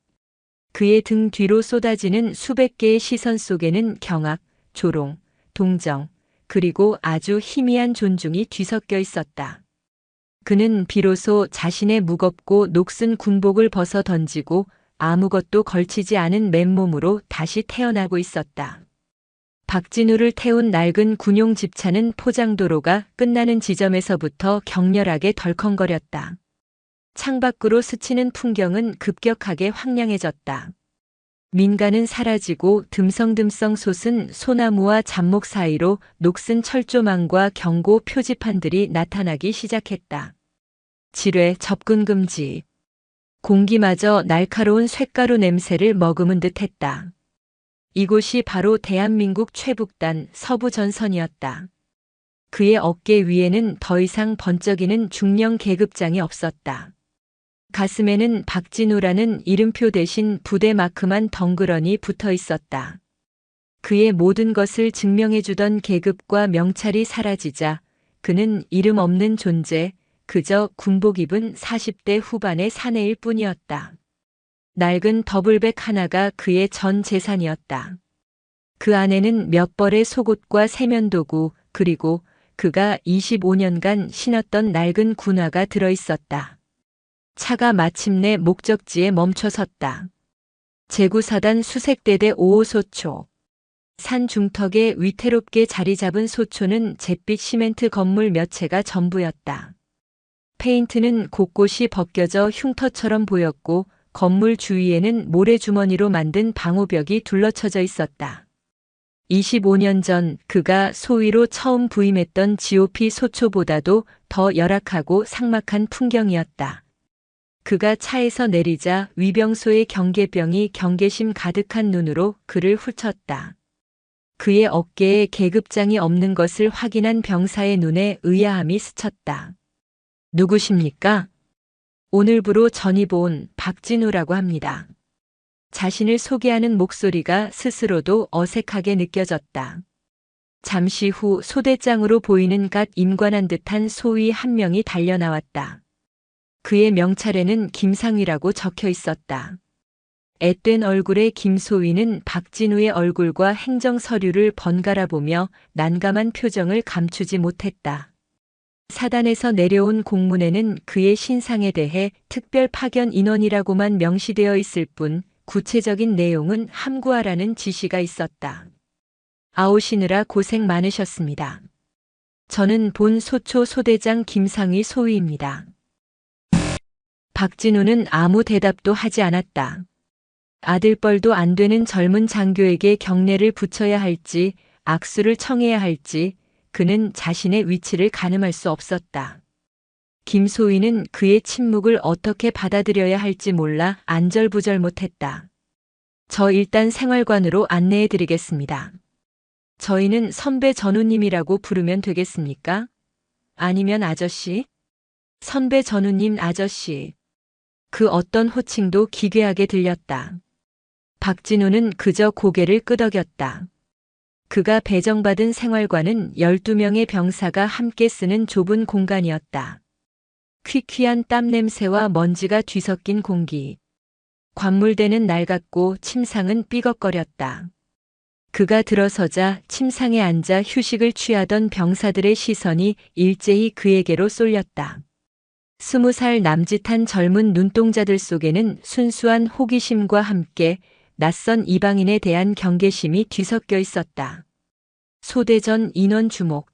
그의 등 뒤로 쏟아지는 수백 개의 시선 속에는 경악, 조롱, 동정, 그리고 아주 희미한 존중이 뒤섞여 있었다. 그는 비로소 자신의 무겁고 녹슨 군복을 벗어 던지고 아무것도 걸치지 않은 맨몸으로 다시 태어나고 있었다. 박진우를 태운 낡은 군용 집차는 포장도로가 끝나는 지점에서부터 격렬하게 덜컹거렸다. 창밖으로 스치는 풍경은 급격하게 황량해졌다. 민가는 사라지고 듬성듬성 솟은 소나무와 잡목 사이로 녹슨 철조망과 경고 표지판들이 나타나기 시작했다. 지뢰 접근 금지. 공기마저 날카로운 쇳가루 냄새를 머금은 듯했다. 이곳이 바로 대한민국 최북단 서부전선이었다. 그의 어깨 위에는 더 이상 번쩍이는 중령 계급장이 없었다. 가슴에는 박진우라는 이름표 대신 부대 마크만 덩그러니 붙어 있었다. 그의 모든 것을 증명해주던 계급과 명찰이 사라지자 그는 이름 없는 존재, 그저 군복 입은 40대 후반의 사내일 뿐이었다. 낡은 더블백 하나가 그의 전 재산이었다. 그 안에는 몇 벌의 속옷과 세면도구, 그리고 그가 25년간 신었던 낡은 군화가 들어있었다. 차가 마침내 목적지에 멈춰섰다. 제구사단 수색대대 5호 소초. 산 중턱에 위태롭게 자리 잡은 소초는 잿빛 시멘트 건물 몇 채가 전부였다. 페인트는 곳곳이 벗겨져 흉터처럼 보였고 건물 주위에는 모래주머니로 만든 방호벽이 둘러쳐져 있었다. 25년 전 그가 소위로 처음 부임했던 GOP 소초보다도 더 열악하고 삭막한 풍경이었다. 그가 차에서 내리자 위병소의 경계병이 경계심 가득한 눈으로 그를 훑쳤다. 그의 어깨에 계급장이 없는 것을 확인한 병사의 눈에 의아함이 스쳤다. 누구십니까? 오늘부로 전입 온 박진우라고 합니다. 자신을 소개하는 목소리가 스스로도 어색하게 느껴졌다. 잠시 후 소대장으로 보이는 갓 임관한 듯한 소위 한 명이 달려나왔다. 그의 명찰에는 김상위라고 적혀 있었다. 앳된 얼굴의 김소위는 박진우의 얼굴과 행정 서류를 번갈아 보며 난감한 표정을 감추지 못했다. 사단에서 내려온 공문에는 그의 신상에 대해 특별 파견 인원이라고만 명시되어 있을 뿐 구체적인 내용은 함구하라는 지시가 있었다. 아오시느라 고생 많으셨습니다. 저는 본 소초 소대장 김상위 소위입니다. 박진우는 아무 대답도 하지 않았다. 아들뻘도 안 되는 젊은 장교에게 경례를 붙여야 할지 악수를 청해야 할지 그는 자신의 위치를 가늠할 수 없었다. 김소희는 그의 침묵을 어떻게 받아들여야 할지 몰라 안절부절 못했다. 저 일단 생활관으로 안내해 드리겠습니다. 저희는 선배 전우님이라고 부르면 되겠습니까? 아니면 아저씨? 선배 전우님 아저씨. 그 어떤 호칭도 기괴하게 들렸다. 박진우는 그저 고개를 끄덕였다. 그가 배정받은 생활관은 12명의 병사가 함께 쓰는 좁은 공간이었다. 퀴퀴한 땀 냄새와 먼지가 뒤섞인 공기. 관물대는 낡았고 침상은 삐걱거렸다. 그가 들어서자 침상에 앉아 휴식을 취하던 병사들의 시선이 일제히 그에게로 쏠렸다. 20살 남짓한 젊은 눈동자들 속에는 순수한 호기심과 함께 낯선 이방인에 대한 경계심이 뒤섞여 있었다. 소대전 인원 주목.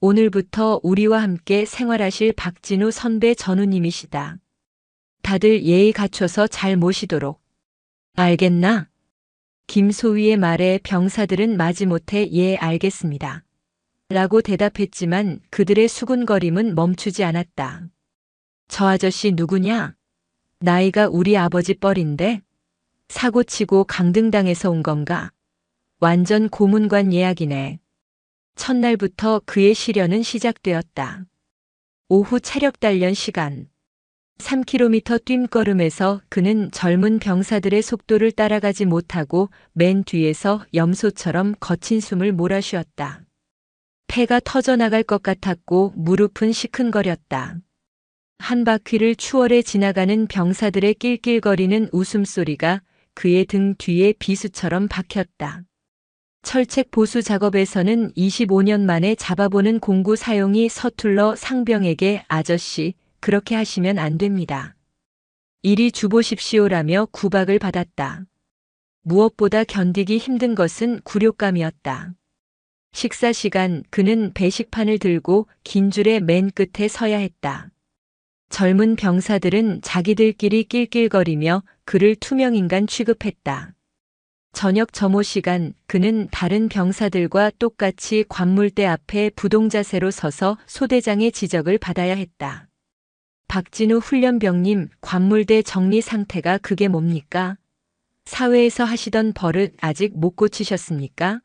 오늘부터 우리와 함께 생활하실 박진우 선배 전우님이시다. 다들 예의 갖춰서 잘 모시도록. 알겠나? 김소위의 말에 병사들은 마지못해 예 알겠습니다. 라고 대답했지만 그들의 수군거림은 멈추지 않았다. 저 아저씨 누구냐? 나이가 우리 아버지 뻘인데? 사고치고 강등당해서 온 건가? 완전 고문관 예약이네. 첫날부터 그의 시련은 시작되었다. 오후 체력 단련 시간. 3km 뜀걸음에서 그는 젊은 병사들의 속도를 따라가지 못하고 맨 뒤에서 염소처럼 거친 숨을 몰아쉬었다. 폐가 터져나갈 것 같았고 무릎은 시큰거렸다. 한 바퀴를 추월해 지나가는 병사들의 낄낄거리는 웃음소리가 그의 등 뒤에 비수처럼 박혔다. 철책 보수 작업에서는 25년 만에 잡아보는 공구 사용이 서툴러 상병에게 아저씨, 그렇게 하시면 안 됩니다. 이리 주보십시오라며 구박을 받았다. 무엇보다 견디기 힘든 것은 굴욕감이었다. 식사 시간 그는 배식판을 들고 긴 줄의 맨 끝에 서야 했다. 젊은 병사들은 자기들끼리 낄낄거리며 그를 투명인간 취급했다. 저녁 점호 시간 그는 다른 병사들과 똑같이 관물대 앞에 부동자세로 서서 소대장의 지적을 받아야 했다. 박진우 훈련병님, 관물대 정리 상태가 그게 뭡니까? 사회에서 하시던 버릇 아직 못 고치셨습니까?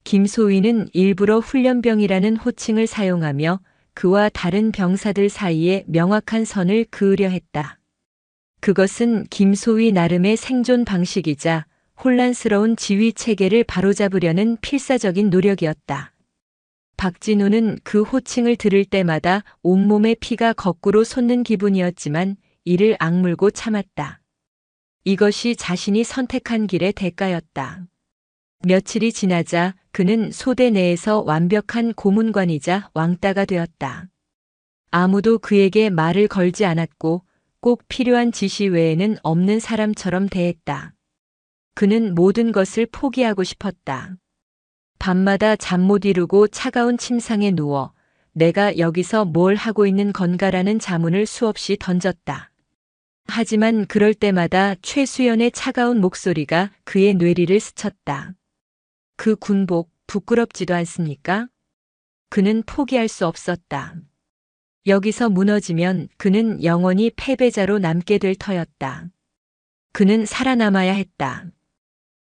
김소위는 일부러 훈련병이라는 호칭을 사용하며 그와 다른 병사들 사이에 명확한 선을 그으려 했다. 그것은 김소위 나름의 생존 방식이자 혼란스러운 지휘 체계를 바로잡으려는 필사적인 노력이었다. 박진우는 그 호칭을 들을 때마다 온몸의 피가 거꾸로 솟는 기분이었지만 이를 악물고 참았다. 이것이 자신이 선택한 길의 대가였다. 며칠이 지나자 그는 소대 내에서 완벽한 고문관이자 왕따가 되었다. 아무도 그에게 말을 걸지 않았고 꼭 필요한 지시 외에는 없는 사람처럼 대했다. 그는 모든 것을 포기하고 싶었다. 밤마다 잠 못 이루고 차가운 침상에 누워 내가 여기서 뭘 하고 있는 건가라는 자문을 수없이 던졌다. 하지만 그럴 때마다 최수연의 차가운 목소리가 그의 뇌리를 스쳤다. 그 군복 부끄럽지도 않습니까? 그는 포기할 수 없었다. 여기서 무너지면 그는 영원히 패배자로 남게 될 터였다. 그는 살아남아야 했다.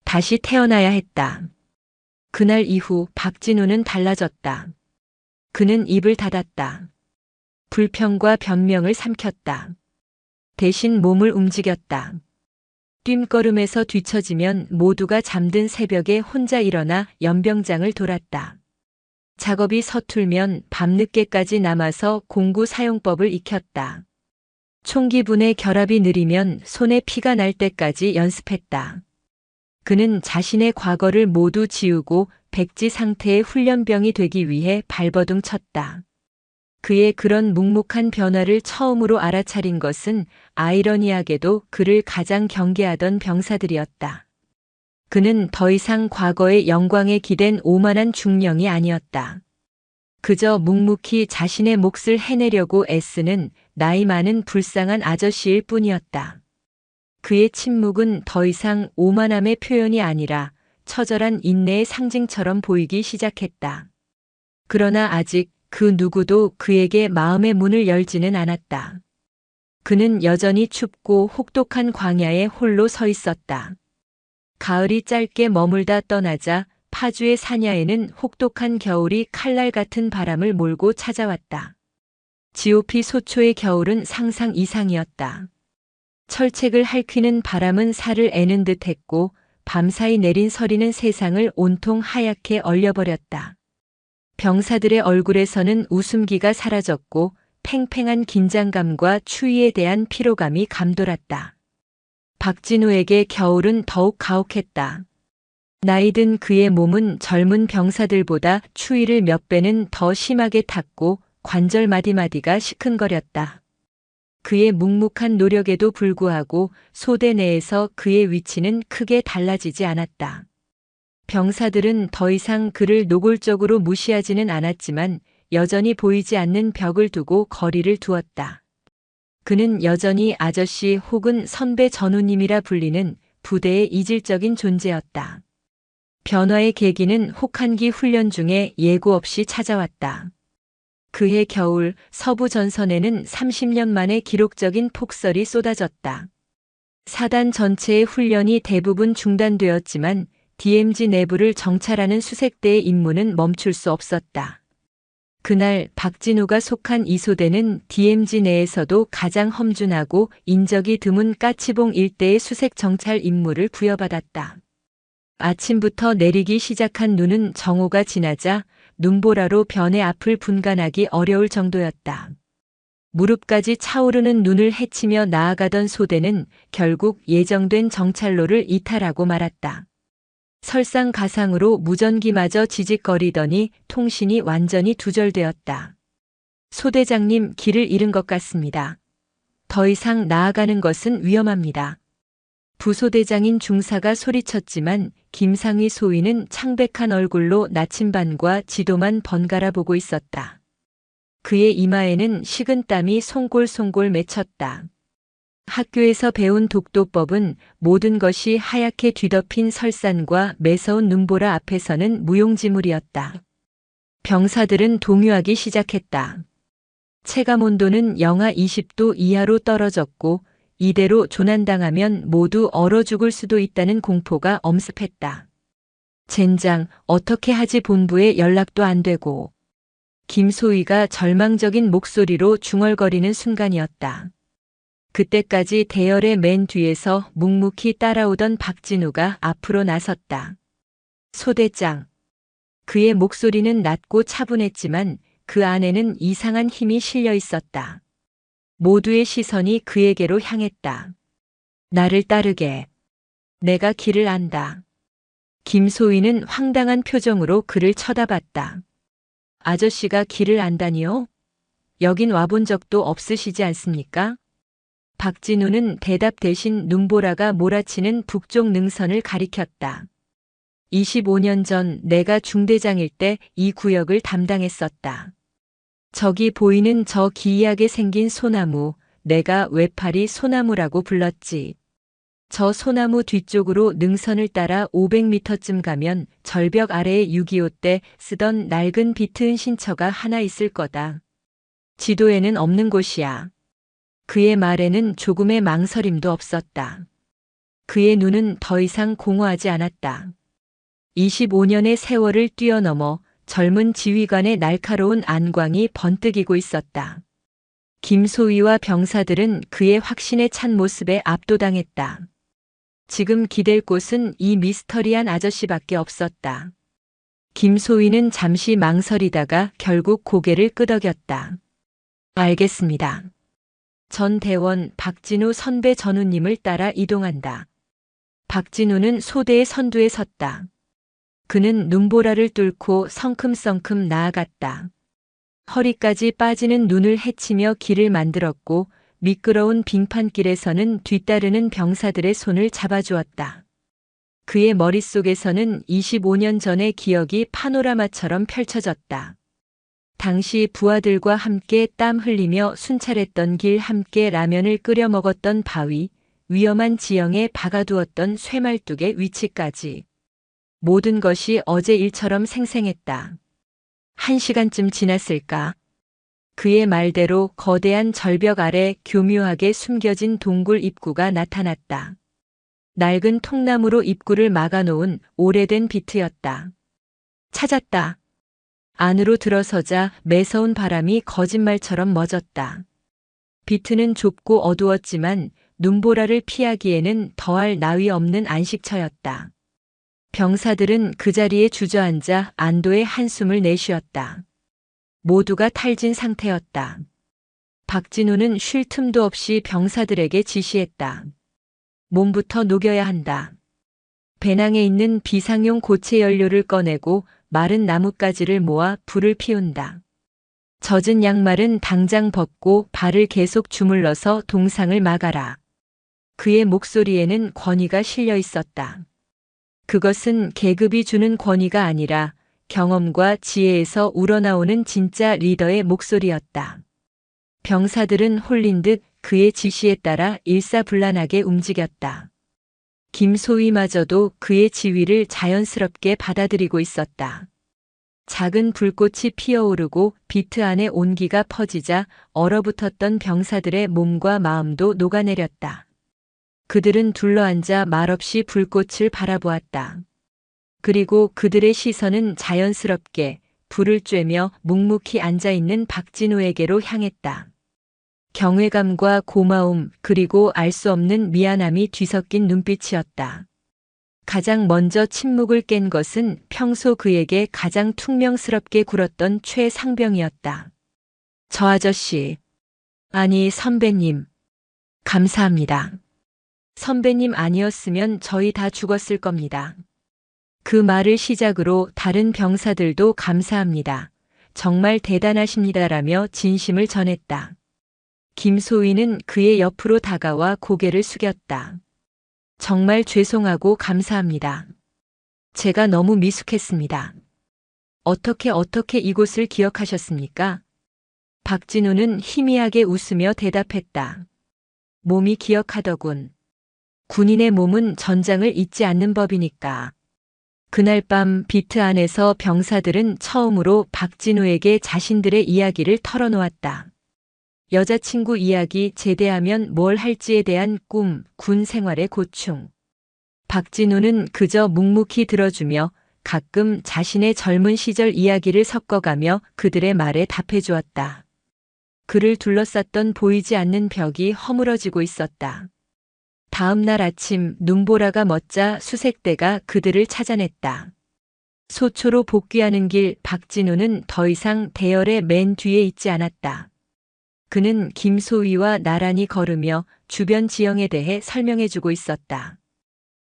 다시 태어나야 했다. 그날 이후 박진우는 달라졌다. 그는 입을 닫았다. 불평과 변명을 삼켰다. 대신 몸을 움직였다. 뜀걸음에서 뒤처지면 모두가 잠든 새벽에 혼자 일어나 연병장을 돌았다. 작업이 서툴면 밤늦게까지 남아서 공구 사용법을 익혔다. 총기분의 결합이 느리면 손에 피가 날 때까지 연습했다. 그는 자신의 과거를 모두 지우고 백지 상태의 훈련병이 되기 위해 발버둥 쳤다. 그의 그런 묵묵한 변화를 처음으로 알아차린 것은 아이러니하게도 그를 가장 경계하던 병사들이었다. 그는 더 이상 과거의 영광에 기댄 오만한 중령이 아니었다. 그저 묵묵히 자신의 몫을 해내려고 애쓰는 나이 많은 불쌍한 아저씨일 뿐이었다. 그의 침묵은 더 이상 오만함의 표현이 아니라 처절한 인내의 상징처럼 보이기 시작했다. 그러나 아직 그 누구도 그에게 마음의 문을 열지는 않았다. 그는 여전히 춥고 혹독한 광야에 홀로 서 있었다. 가을이 짧게 머물다 떠나자 파주의 사냐에는 혹독한 겨울이 칼날 같은 바람을 몰고 찾아왔다. GOP 소초의 겨울은 상상 이상이었다. 철책을 핥히는 바람은 살을 애는 듯 했고 밤사이 내린 서리는 세상을 온통 하얗게 얼려버렸다. 병사들의 얼굴에서는 웃음기가 사라졌고 팽팽한 긴장감과 추위에 대한 피로감이 감돌았다. 박진우에게 겨울은 더욱 가혹했다. 나이든 그의 몸은 젊은 병사들보다 추위를 몇 배는 더 심하게 탔고 관절 마디마디가 시큰거렸다. 그의 묵묵한 노력에도 불구하고 소대 내에서 그의 위치는 크게 달라지지 않았다. 병사들은 더 이상 그를 노골적으로 무시하지는 않았지만 여전히 보이지 않는 벽을 두고 거리를 두었다. 그는 여전히 아저씨 혹은 선배 전우님이라 불리는 부대의 이질적인 존재였다. 변화의 계기는 혹한기 훈련 중에 예고 없이 찾아왔다. 그해 겨울 서부 전선에는 30년 만에 기록적인 폭설이 쏟아졌다. 사단 전체의 훈련이 대부분 중단되었지만 DMZ 내부를 정찰하는 수색대의 임무는 멈출 수 없었다. 그날 박진우가 속한 이 소대는 DMZ 내에서도 가장 험준하고 인적이 드문 까치봉 일대의 수색 정찰 임무를 부여받았다. 아침부터 내리기 시작한 눈은 정오가 지나자 눈보라로 변의 앞을 분간하기 어려울 정도였다. 무릎까지 차오르는 눈을 헤치며 나아가던 소대는 결국 예정된 정찰로를 이탈하고 말았다. 설상가상으로 무전기마저 지직거리더니 통신이 완전히 두절되었다. 소대장님, 길을 잃은 것 같습니다. 더 이상 나아가는 것은 위험합니다. 부소대장인 중사가 소리쳤지만 김상휘 소위는 창백한 얼굴로 나침반과 지도만 번갈아 보고 있었다. 그의 이마에는 식은땀이 송골송골 맺혔다. 학교에서 배운 독도법은 모든 것이 하얗게 뒤덮인 설산과 매서운 눈보라 앞에서는 무용지물이었다. 병사들은 동요하기 시작했다. 체감온도는 영하 20도 이하로 떨어졌고 이대로 조난당하면 모두 얼어 죽을 수도 있다는 공포가 엄습했다. 젠장, 어떻게 하지? 본부에 연락도 안 되고. 김소희가 절망적인 목소리로 중얼거리는 순간이었다. 그때까지 대열의 맨 뒤에서 묵묵히 따라오던 박진우가 앞으로 나섰다. 소대장. 그의 목소리는 낮고 차분했지만 그 안에는 이상한 힘이 실려 있었다. 모두의 시선이 그에게로 향했다. 나를 따르게. 내가 길을 안다. 김소희는 황당한 표정으로 그를 쳐다봤다. 아저씨가 길을 안다니요? 여긴 와본 적도 없으시지 않습니까? 박진우는 대답 대신 눈보라가 몰아치는 북쪽 능선을 가리켰다. 25년 전 내가 중대장일 때 이 구역을 담당했었다. 저기 보이는 저 기이하게 생긴 소나무, 내가 외파리 소나무라고 불렀지. 저 소나무 뒤쪽으로 능선을 따라 500m쯤 가면 절벽 아래에 6.25 때 쓰던 낡은 비트은 신처가 하나 있을 거다. 지도에는 없는 곳이야. 그의 말에는 조금의 망설임도 없었다. 그의 눈은 더 이상 공허하지 않았다. 25년의 세월을 뛰어넘어 젊은 지휘관의 날카로운 안광이 번뜩이고 있었다. 김소희와 병사들은 그의 확신에 찬 모습에 압도당했다. 지금 기댈 곳은 이 미스터리한 아저씨밖에 없었다. 김소희는 잠시 망설이다가 결국 고개를 끄덕였다. 알겠습니다. 전 대원 박진우 선배 전우님을 따라 이동한다. 박진우는 소대의 선두에 섰다. 그는 눈보라를 뚫고 성큼성큼 나아갔다. 허리까지 빠지는 눈을 헤치며 길을 만들었고 미끄러운 빙판길에서는 뒤따르는 병사들의 손을 잡아주었다. 그의 머릿속에서는 25년 전의 기억이 파노라마처럼 펼쳐졌다. 당시 부하들과 함께 땀 흘리며 순찰했던 길, 함께 라면을 끓여 먹었던 바위, 위험한 지형에 박아두었던 쇠말뚝의 위치까지. 모든 것이 어제 일처럼 생생했다. 1시간쯤 지났을까? 그의 말대로 거대한 절벽 아래 교묘하게 숨겨진 동굴 입구가 나타났다. 낡은 통나무로 입구를 막아놓은 오래된 비트였다. 찾았다. 안으로 들어서자 매서운 바람이 거짓말처럼 멎었다. 비트는 좁고 어두웠지만 눈보라를 피하기에는 더할 나위 없는 안식처였다. 병사들은 그 자리에 주저앉아 안도의 한숨을 내쉬었다. 모두가 탈진 상태였다. 박진우는 쉴 틈도 없이 병사들에게 지시했다. 몸부터 녹여야 한다. 배낭에 있는 비상용 고체 연료를 꺼내고 마른 나뭇가지를 모아 불을 피운다. 젖은 양말은 당장 벗고 발을 계속 주물러서 동상을 막아라. 그의 목소리에는 권위가 실려 있었다. 그것은 계급이 주는 권위가 아니라 경험과 지혜에서 우러나오는 진짜 리더의 목소리였다. 병사들은 홀린 듯 그의 지시에 따라 일사불란하게 움직였다. 김소희마저도 그의 지휘를 자연스럽게 받아들이고 있었다. 작은 불꽃이 피어오르고 비트 안에 온기가 퍼지자 얼어붙었던 병사들의 몸과 마음도 녹아내렸다. 그들은 둘러앉아 말없이 불꽃을 바라보았다. 그리고 그들의 시선은 자연스럽게 불을 쬐며 묵묵히 앉아있는 박진우에게로 향했다. 경외감과 고마움 그리고 알 수 없는 미안함이 뒤섞인 눈빛이었다. 가장 먼저 침묵을 깬 것은 평소 그에게 가장 퉁명스럽게 굴었던 최상병이었다. 저 아저씨, 아니 선배님, 감사합니다. 선배님 아니었으면 저희 다 죽었을 겁니다. 그 말을 시작으로 다른 병사들도 감사합니다. 정말 대단하십니다라며 진심을 전했다. 김소희는 그의 옆으로 다가와 고개를 숙였다. 정말 죄송하고 감사합니다. 제가 너무 미숙했습니다. 어떻게 이곳을 기억하셨습니까? 박진우는 희미하게 웃으며 대답했다. 몸이 기억하더군. 군인의 몸은 전장을 잊지 않는 법이니까. 그날 밤 비트 안에서 병사들은 처음으로 박진우에게 자신들의 이야기를 털어놓았다. 여자친구 이야기, 제대하면 뭘 할지에 대한 꿈, 군 생활의 고충. 박진우는 그저 묵묵히 들어주며 가끔 자신의 젊은 시절 이야기를 섞어가며 그들의 말에 답해주었다. 그를 둘러쌌던 보이지 않는 벽이 허물어지고 있었다. 다음 날 아침 눈보라가 멎자 수색대가 그들을 찾아냈다. 소초로 복귀하는 길 박진우는 더 이상 대열의 맨 뒤에 있지 않았다. 그는 김소희와 나란히 걸으며 주변 지형에 대해 설명해주고 있었다.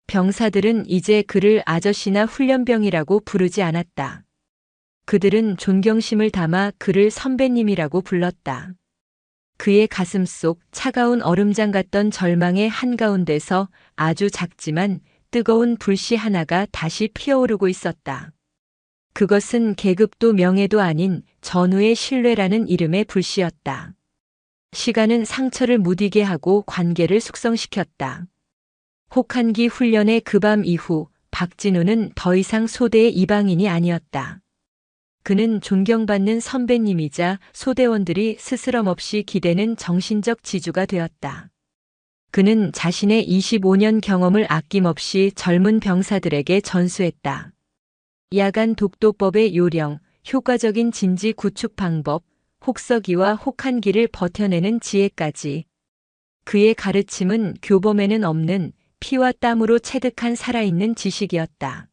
병사들은 이제 그를 아저씨나 훈련병이라고 부르지 않았다. 그들은 존경심을 담아 그를 선배님이라고 불렀다. 그의 가슴 속 차가운 얼음장 같던 절망의 한가운데서 아주 작지만 뜨거운 불씨 하나가 다시 피어오르고 있었다. 그것은 계급도 명예도 아닌 전우의 신뢰라는 이름의 불씨였다. 시간은 상처를 무디게 하고 관계를 숙성시켰다. 혹한기 훈련의 그 밤 이후 박진우는 더 이상 소대의 이방인이 아니었다. 그는 존경받는 선배님이자 소대원들이 스스럼 없이 기대는 정신적 지주가 되었다. 그는 자신의 25년 경험을 아낌없이 젊은 병사들에게 전수했다. 야간 독도법의 요령, 효과적인 진지 구축 방법, 혹서기와 혹한기를 버텨내는 지혜까지. 그의 가르침은 교범에는 없는 피와 땀으로 체득한 살아있는 지식이었다.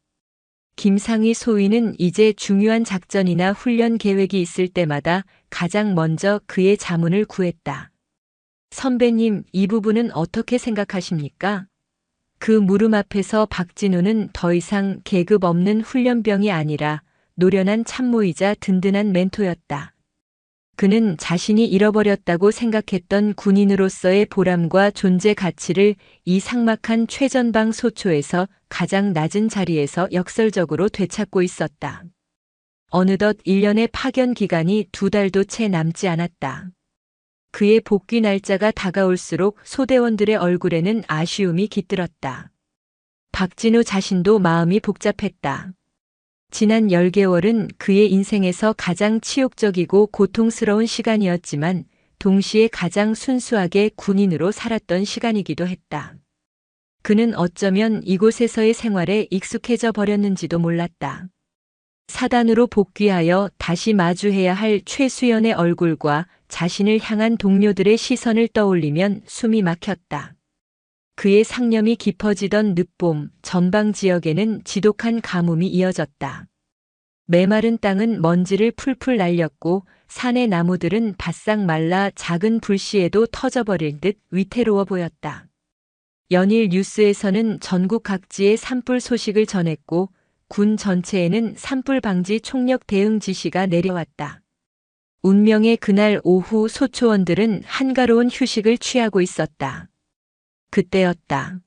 김상희 소위는 이제 중요한 작전이나 훈련 계획이 있을 때마다 가장 먼저 그의 자문을 구했다. 선배님, 이 부분은 어떻게 생각하십니까? 그 물음 앞에서 박진우는 더 이상 계급 없는 훈련병이 아니라 노련한 참모이자 든든한 멘토였다. 그는 자신이 잃어버렸다고 생각했던 군인으로서의 보람과 존재 가치를 이 삭막한 최전방 소초에서 가장 낮은 자리에서 역설적으로 되찾고 있었다. 어느덧 1년의 파견 기간이 2달도 채 남지 않았다. 그의 복귀 날짜가 다가올수록 소대원들의 얼굴에는 아쉬움이 깃들었다. 박진우 자신도 마음이 복잡했다. 지난 10개월은 그의 인생에서 가장 치욕적이고 고통스러운 시간이었지만 동시에 가장 순수하게 군인으로 살았던 시간이기도 했다. 그는 어쩌면 이곳에서의 생활에 익숙해져 버렸는지도 몰랐다. 사단으로 복귀하여 다시 마주해야 할 최수연의 얼굴과 자신을 향한 동료들의 시선을 떠올리면 숨이 막혔다. 그의 상념이 깊어지던 늦봄, 전방 지역에는 지독한 가뭄이 이어졌다. 메마른 땅은 먼지를 풀풀 날렸고 산의 나무들은 바싹 말라 작은 불씨에도 터져버릴 듯 위태로워 보였다. 연일 뉴스에서는 전국 각지의 산불 소식을 전했고 군 전체에는 산불 방지 총력 대응 지시가 내려왔다. 운명의 그날 오후 소초원들은 한가로운 휴식을 취하고 있었다. 그때였다.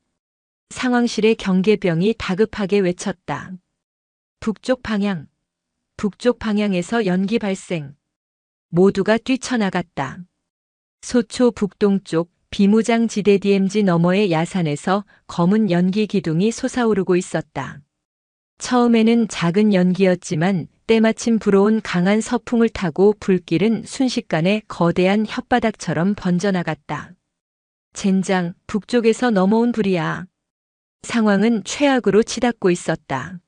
상황실의 경계병이 다급하게 외쳤다. 북쪽 방향에서 연기 발생. 모두가 뛰쳐나갔다. 소초 북동쪽 비무장지대 DMZ 너머의 야산에서 검은 연기 기둥이 솟아오르고 있었다. 처음에는 작은 연기였지만 때마침 불어온 강한 서풍을 타고 불길은 순식간에 거대한 혓바닥처럼 번져나갔다. 젠장, 북쪽에서 넘어온 불이야. 상황은 최악으로 치닫고 있었다.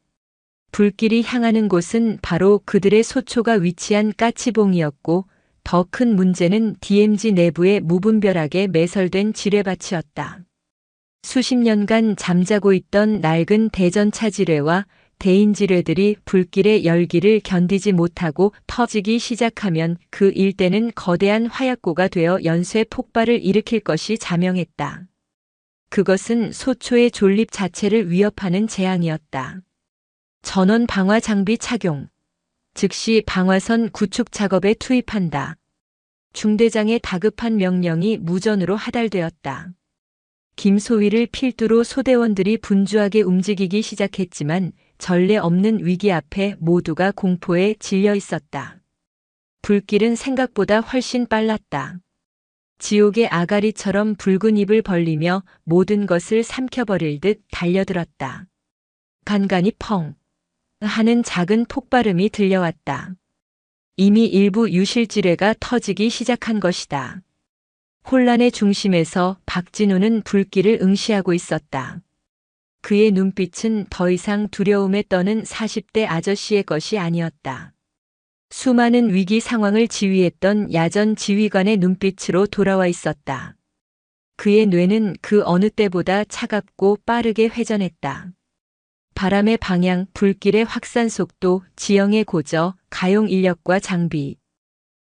불길이 향하는 곳은 바로 그들의 소초가 위치한 까치봉이었고 더 큰 문제는 DMZ 내부에 무분별하게 매설된 지뢰밭이었다. 수십 년간 잠자고 있던 낡은 대전차 지뢰와 대인 지뢰들이 불길의 열기를 견디지 못하고 터지기 시작하면 그 일대는 거대한 화약고가 되어 연쇄 폭발을 일으킬 것이 자명했다. 그것은 소초의 존립 자체를 위협하는 재앙이었다. 전원 방화 장비 착용. 즉시 방화선 구축 작업에 투입한다. 중대장의 다급한 명령이 무전으로 하달되었다. 김소위를 필두로 소대원들이 분주하게 움직이기 시작했지만 전례 없는 위기 앞에 모두가 공포에 질려 있었다. 불길은 생각보다 훨씬 빨랐다. 지옥의 아가리처럼 붉은 입을 벌리며 모든 것을 삼켜버릴 듯 달려들었다. 간간이 펑 하는 작은 폭발음이 들려왔다. 이미 일부 유실지뢰가 터지기 시작한 것이다. 혼란의 중심에서 박진우는 불길을 응시하고 있었다. 그의 눈빛은 더 이상 두려움에 떠는 40대 아저씨의 것이 아니었다. 수많은 위기 상황을 지휘했던 야전 지휘관의 눈빛으로 돌아와 있었다. 그의 뇌는 그 어느 때보다 차갑고 빠르게 회전했다. 바람의 방향, 불길의 확산 속도, 지형의 고저, 가용 인력과 장비.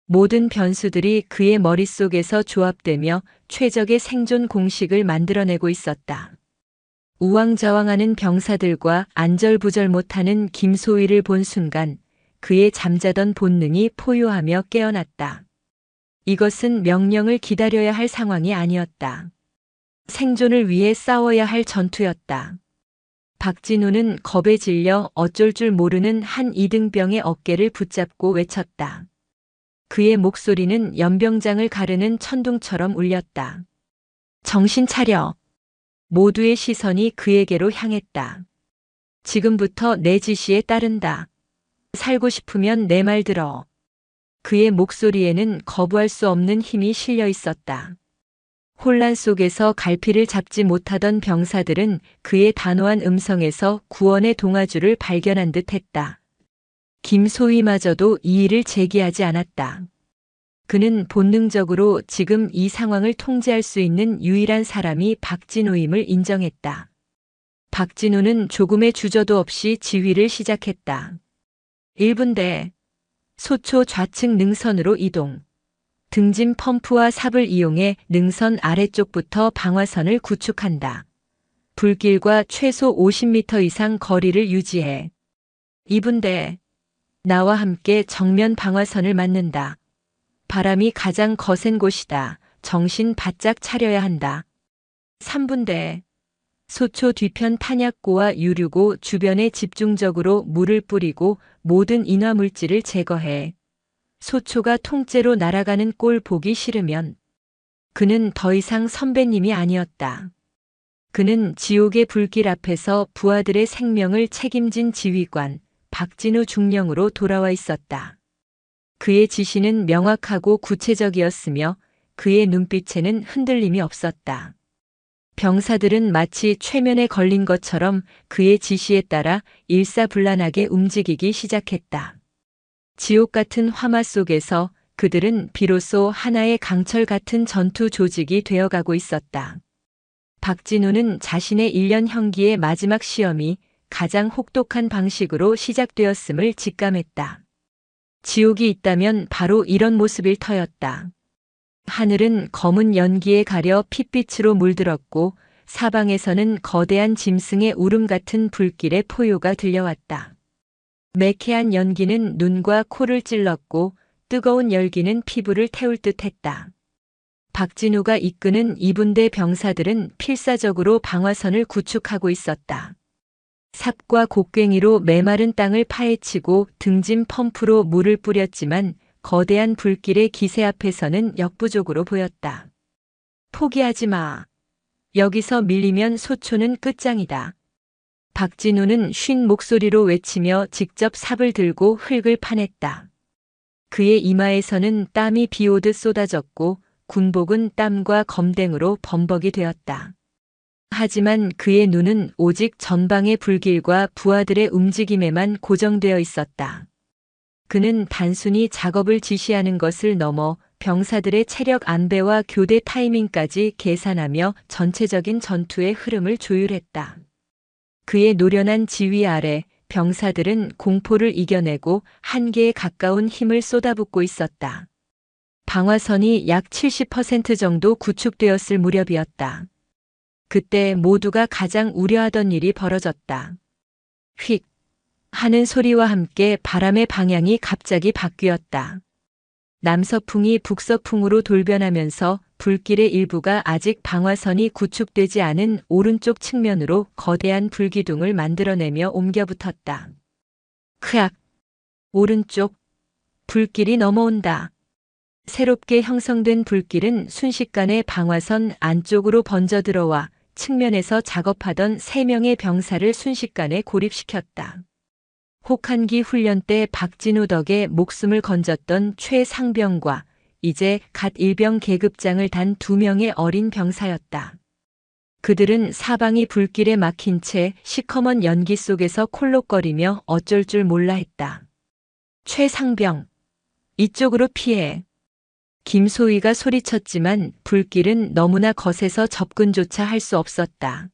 모든 변수들이 그의 머릿속에서 조합되며 최적의 생존 공식을 만들어내고 있었다. 우왕좌왕하는 병사들과 안절부절 못하는 김소희를 본 순간 그의 잠자던 본능이 포효하며 깨어났다. 이것은 명령을 기다려야 할 상황이 아니었다. 생존을 위해 싸워야 할 전투였다. 박진우는 겁에 질려 어쩔 줄 모르는 한 이등병의 어깨를 붙잡고 외쳤다. 그의 목소리는 연병장을 가르는 천둥처럼 울렸다. 정신 차려. 모두의 시선이 그에게로 향했다. 지금부터 내 지시에 따른다. 살고 싶으면 내 말 들어. 그의 목소리에는 거부할 수 없는 힘이 실려 있었다. 혼란 속에서 갈피를 잡지 못하던 병사들은 그의 단호한 음성에서 구원의 동아줄을 발견한 듯 했다. 김소희마저도 이의를 제기하지 않았다. 그는 본능적으로 지금 이 상황을 통제할 수 있는 유일한 사람이 박진우임을 인정했다. 박진우는 조금의 주저도 없이 지휘를 시작했다. 1분대 소초 좌측 능선으로 이동. 등짐 펌프와 삽을 이용해 능선 아래쪽부터 방화선을 구축한다. 불길과 최소 50m 이상 거리를 유지해. 2분대 나와 함께 정면 방화선을 맞는다. 바람이 가장 거센 곳이다. 정신 바짝 차려야 한다. 3분대 소초 뒤편 탄약고와 유류고 주변에 집중적으로 물을 뿌리고 모든 인화물질을 제거해. 소초가 통째로 날아가는 꼴 보기 싫으면. 그는 더 이상 선배님이 아니었다. 그는 지옥의 불길 앞에서 부하들의 생명을 책임진 지휘관 박진우 중령으로 돌아와 있었다. 그의 지시는 명확하고 구체적이었으며 그의 눈빛에는 흔들림이 없었다. 병사들은 마치 최면에 걸린 것처럼 그의 지시에 따라 일사불란하게 움직이기 시작했다. 지옥 같은 화마 속에서 그들은 비로소 하나의 강철 같은 전투 조직이 되어가고 있었다. 박진우는 자신의 1년 형기의 마지막 시험이 가장 혹독한 방식으로 시작되었음을 직감했다. 지옥이 있다면 바로 이런 모습일 터였다. 하늘은 검은 연기에 가려 핏빛으로 물들었고 사방에서는 거대한 짐승의 울음 같은 불길의 포효가 들려왔다. 매캐한 연기는 눈과 코를 찔렀고 뜨거운 열기는 피부를 태울 듯했다. 박진우가 이끄는 2분대 병사들은 필사적으로 방화선을 구축하고 있었다. 삽과 곡괭이로 메마른 땅을 파헤치고 등짐 펌프로 물을 뿌렸지만 거대한 불길의 기세 앞에서는 역부족으로 보였다. 포기하지 마. 여기서 밀리면 소초는 끝장이다. 박진우는 쉰 목소리로 외치며 직접 삽을 들고 흙을 파냈다. 그의 이마에서는 땀이 비오듯 쏟아졌고 군복은 땀과 검댕으로 범벅이 되었다. 하지만 그의 눈은 오직 전방의 불길과 부하들의 움직임에만 고정되어 있었다. 그는 단순히 작업을 지시하는 것을 넘어 병사들의 체력 안배와 교대 타이밍까지 계산하며 전체적인 전투의 흐름을 조율했다. 그의 노련한 지휘 아래 병사들은 공포를 이겨내고 한계에 가까운 힘을 쏟아붓고 있었다. 방화선이 약 70% 정도 구축되었을 무렵이었다. 그때 모두가 가장 우려하던 일이 벌어졌다. 휙 하는 소리와 함께 바람의 방향이 갑자기 바뀌었다. 남서풍이 북서풍으로 돌변하면서 불길의 일부가 아직 방화선이 구축되지 않은 오른쪽 측면으로 거대한 불기둥을 만들어내며 옮겨붙었다. 크악! 오른쪽! 불길이 넘어온다. 새롭게 형성된 불길은 순식간에 방화선 안쪽으로 번져 들어와 측면에서 작업하던 3명의 병사를 순식간에 고립시켰다. 혹한기 훈련 때 박진우 덕에 목숨을 건졌던 최상병과 이제 갓 일병 계급장을 단 2명의 어린 병사였다. 그들은 사방이 불길에 막힌 채 시커먼 연기 속에서 콜록거리며 어쩔 줄 몰라 했다. 최상병, 이쪽으로 피해. 김소희가 소리쳤지만 불길은 너무나 거세서 접근조차 할 수 없었다.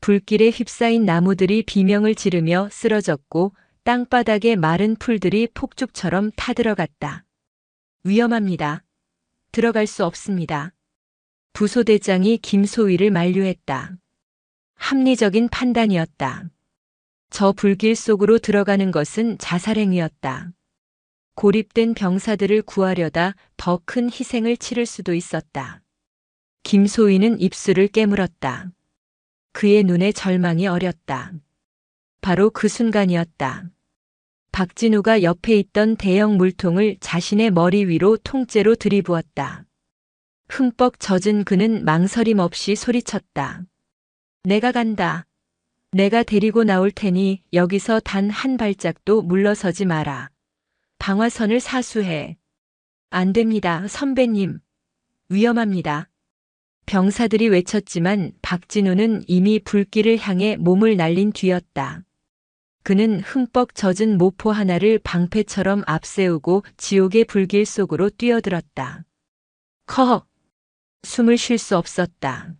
불길에 휩싸인 나무들이 비명을 지르며 쓰러졌고 땅바닥에 마른 풀들이 폭죽처럼 타들어갔다. 위험합니다. 들어갈 수 없습니다. 부소대장이 김소희를 만류했다. 합리적인 판단이었다. 저 불길 속으로 들어가는 것은 자살행위였다. 고립된 병사들을 구하려다 더 큰 희생을 치를 수도 있었다. 김소희는 입술을 깨물었다. 그의 눈에 절망이 어렸다. 바로 그 순간이었다. 박진우가 옆에 있던 대형 물통을 자신의 머리 위로 통째로 들이부었다. 흠뻑 젖은 그는 망설임 없이 소리쳤다. 내가 간다. 내가 데리고 나올 테니 여기서 단 한 발짝도 물러서지 마라. 방화선을 사수해. 안 됩니다, 선배님. 위험합니다. 병사들이 외쳤지만 박진우는 이미 불길을 향해 몸을 날린 뒤였다. 그는 흠뻑 젖은 모포 하나를 방패처럼 앞세우고 지옥의 불길 속으로 뛰어들었다. 커! 숨을 쉴 수 없었다.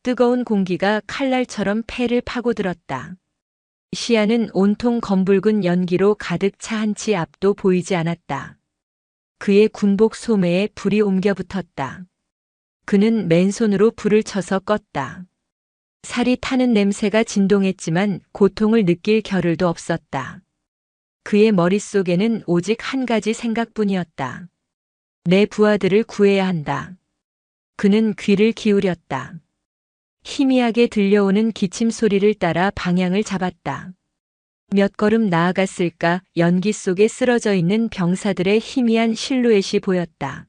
뜨거운 공기가 칼날처럼 폐를 파고들었다. 시야는 온통 검붉은 연기로 가득 차 한 치 앞도 보이지 않았다. 그의 군복 소매에 불이 옮겨 붙었다. 그는 맨손으로 불을 쳐서 껐다. 살이 타는 냄새가 진동했지만 고통을 느낄 겨를도 없었다. 그의 머릿속에는 오직 한 가지 생각뿐이었다. 내 부하들을 구해야 한다. 그는 귀를 기울였다. 희미하게 들려오는 기침 소리를 따라 방향을 잡았다. 몇 걸음 나아갔을까 연기 속에 쓰러져 있는 병사들의 희미한 실루엣이 보였다.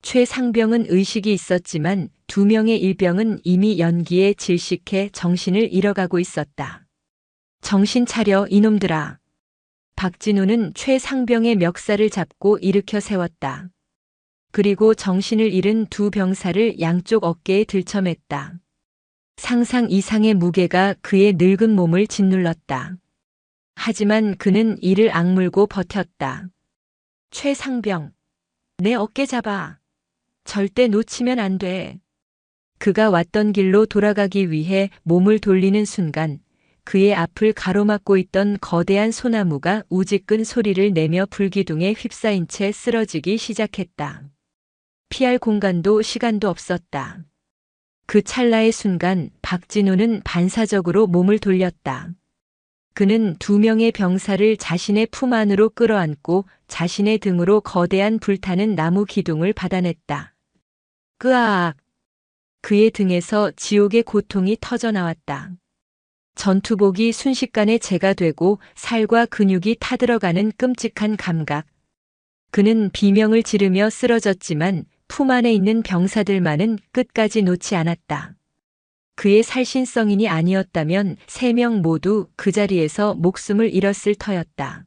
최상병은 의식이 있었지만 2명의 일병은 이미 연기에 질식해 정신을 잃어가고 있었다. 정신 차려 이놈들아. 박진우는 최상병의 멱살을 잡고 일으켜 세웠다. 그리고 정신을 잃은 2 병사를 양쪽 어깨에 들쳐맸다. 상상 이상의 무게가 그의 늙은 몸을 짓눌렀다. 하지만 그는 이를 악물고 버텼다. 최상병, 내 어깨 잡아. 절대 놓치면 안 돼. 그가 왔던 길로 돌아가기 위해 몸을 돌리는 순간 그의 앞을 가로막고 있던 거대한 소나무가 우지끈 소리를 내며 불기둥에 휩싸인 채 쓰러지기 시작했다. 피할 공간도 시간도 없었다. 그 찰나의 순간 박진우는 반사적으로 몸을 돌렸다. 그는 2명의 병사를 자신의 품 안으로 끌어안고 자신의 등으로 거대한 불타는 나무 기둥을 받아냈다. 끄악! 그의 등에서 지옥의 고통이 터져나왔다. 전투복이 순식간에 재가 되고 살과 근육이 타들어가는 끔찍한 감각. 그는 비명을 지르며 쓰러졌지만 품 안에 있는 병사들만은 끝까지 놓지 않았다. 그의 살신성인이 아니었다면 3명 모두 그 자리에서 목숨을 잃었을 터였다.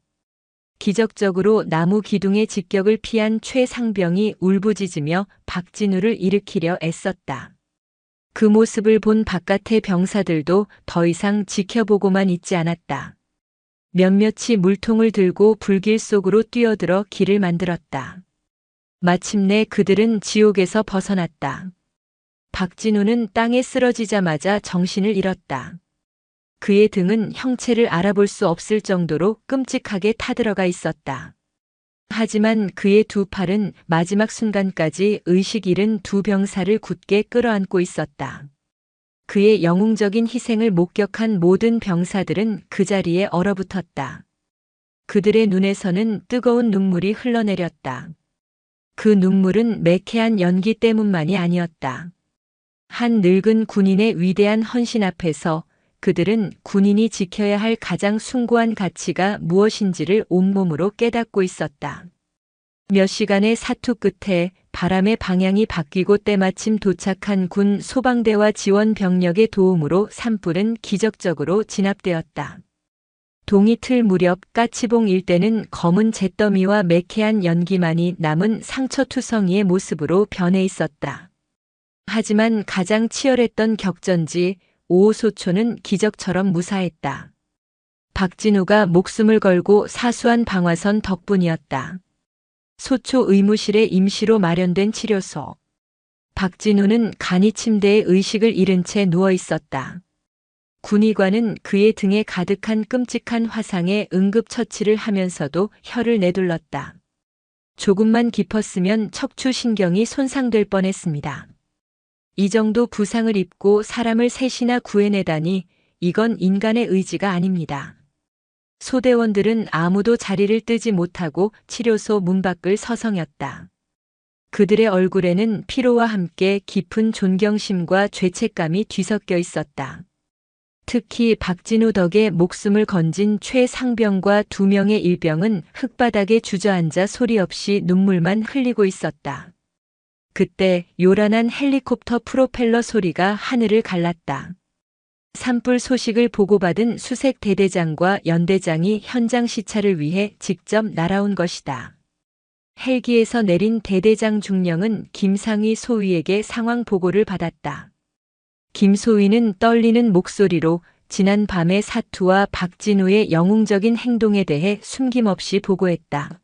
기적적으로 나무 기둥의 직격을 피한 최상병이 울부짖으며 박진우를 일으키려 애썼다. 그 모습을 본 바깥의 병사들도 더 이상 지켜보고만 있지 않았다. 몇몇이 물통을 들고 불길 속으로 뛰어들어 길을 만들었다. 마침내 그들은 지옥에서 벗어났다. 박진우는 땅에 쓰러지자마자 정신을 잃었다. 그의 등은 형체를 알아볼 수 없을 정도로 끔찍하게 타들어가 있었다. 하지만 그의 2팔은 마지막 순간까지 의식 잃은 2병사를 굳게 끌어안고 있었다. 그의 영웅적인 희생을 목격한 모든 병사들은 그 자리에 얼어붙었다. 그들의 눈에서는 뜨거운 눈물이 흘러내렸다. 그 눈물은 매캐한 연기 때문만이 아니었다. 한 늙은 군인의 위대한 헌신 앞에서 그들은 군인이 지켜야 할 가장 숭고한 가치가 무엇인지를 온몸으로 깨닫고 있었다. 몇 시간의 사투 끝에 바람의 방향이 바뀌고 때마침 도착한 군 소방대와 지원 병력의 도움으로 산불은 기적적으로 진압되었다. 동이틀 무렵 까치봉 일대는 검은 잿더미와 매캐한 연기만이 남은 상처투성이의 모습으로 변해 있었다. 하지만 가장 치열했던 격전지 5호 소초는 기적처럼 무사했다. 박진우가 목숨을 걸고 사수한 방화선 덕분이었다. 소초 의무실에 임시로 마련된 치료소. 박진우는 간이 침대에 의식을 잃은 채 누워 있었다. 군의관은 그의 등에 가득한 끔찍한 화상에 응급처치를 하면서도 혀를 내둘렀다. 조금만 깊었으면 척추신경이 손상될 뻔했습니다. 이 정도 부상을 입고 사람을 셋이나 구해내다니 이건 인간의 의지가 아닙니다. 소대원들은 아무도 자리를 뜨지 못하고 치료소 문 밖을 서성였다. 그들의 얼굴에는 피로와 함께 깊은 존경심과 죄책감이 뒤섞여 있었다. 특히 박진우 덕에 목숨을 건진 최상병과 2명의 일병은 흙바닥에 주저앉아 소리 없이 눈물만 흘리고 있었다. 그때 요란한 헬리콥터 프로펠러 소리가 하늘을 갈랐다. 산불 소식을 보고받은 수색 대대장과 연대장이 현장 시찰을 위해 직접 날아온 것이다. 헬기에서 내린 대대장 중령은 김상희 소위에게 상황 보고를 받았다. 김 소위는 떨리는 목소리로 지난 밤의 사투와 박진우의 영웅적인 행동에 대해 숨김없이 보고했다.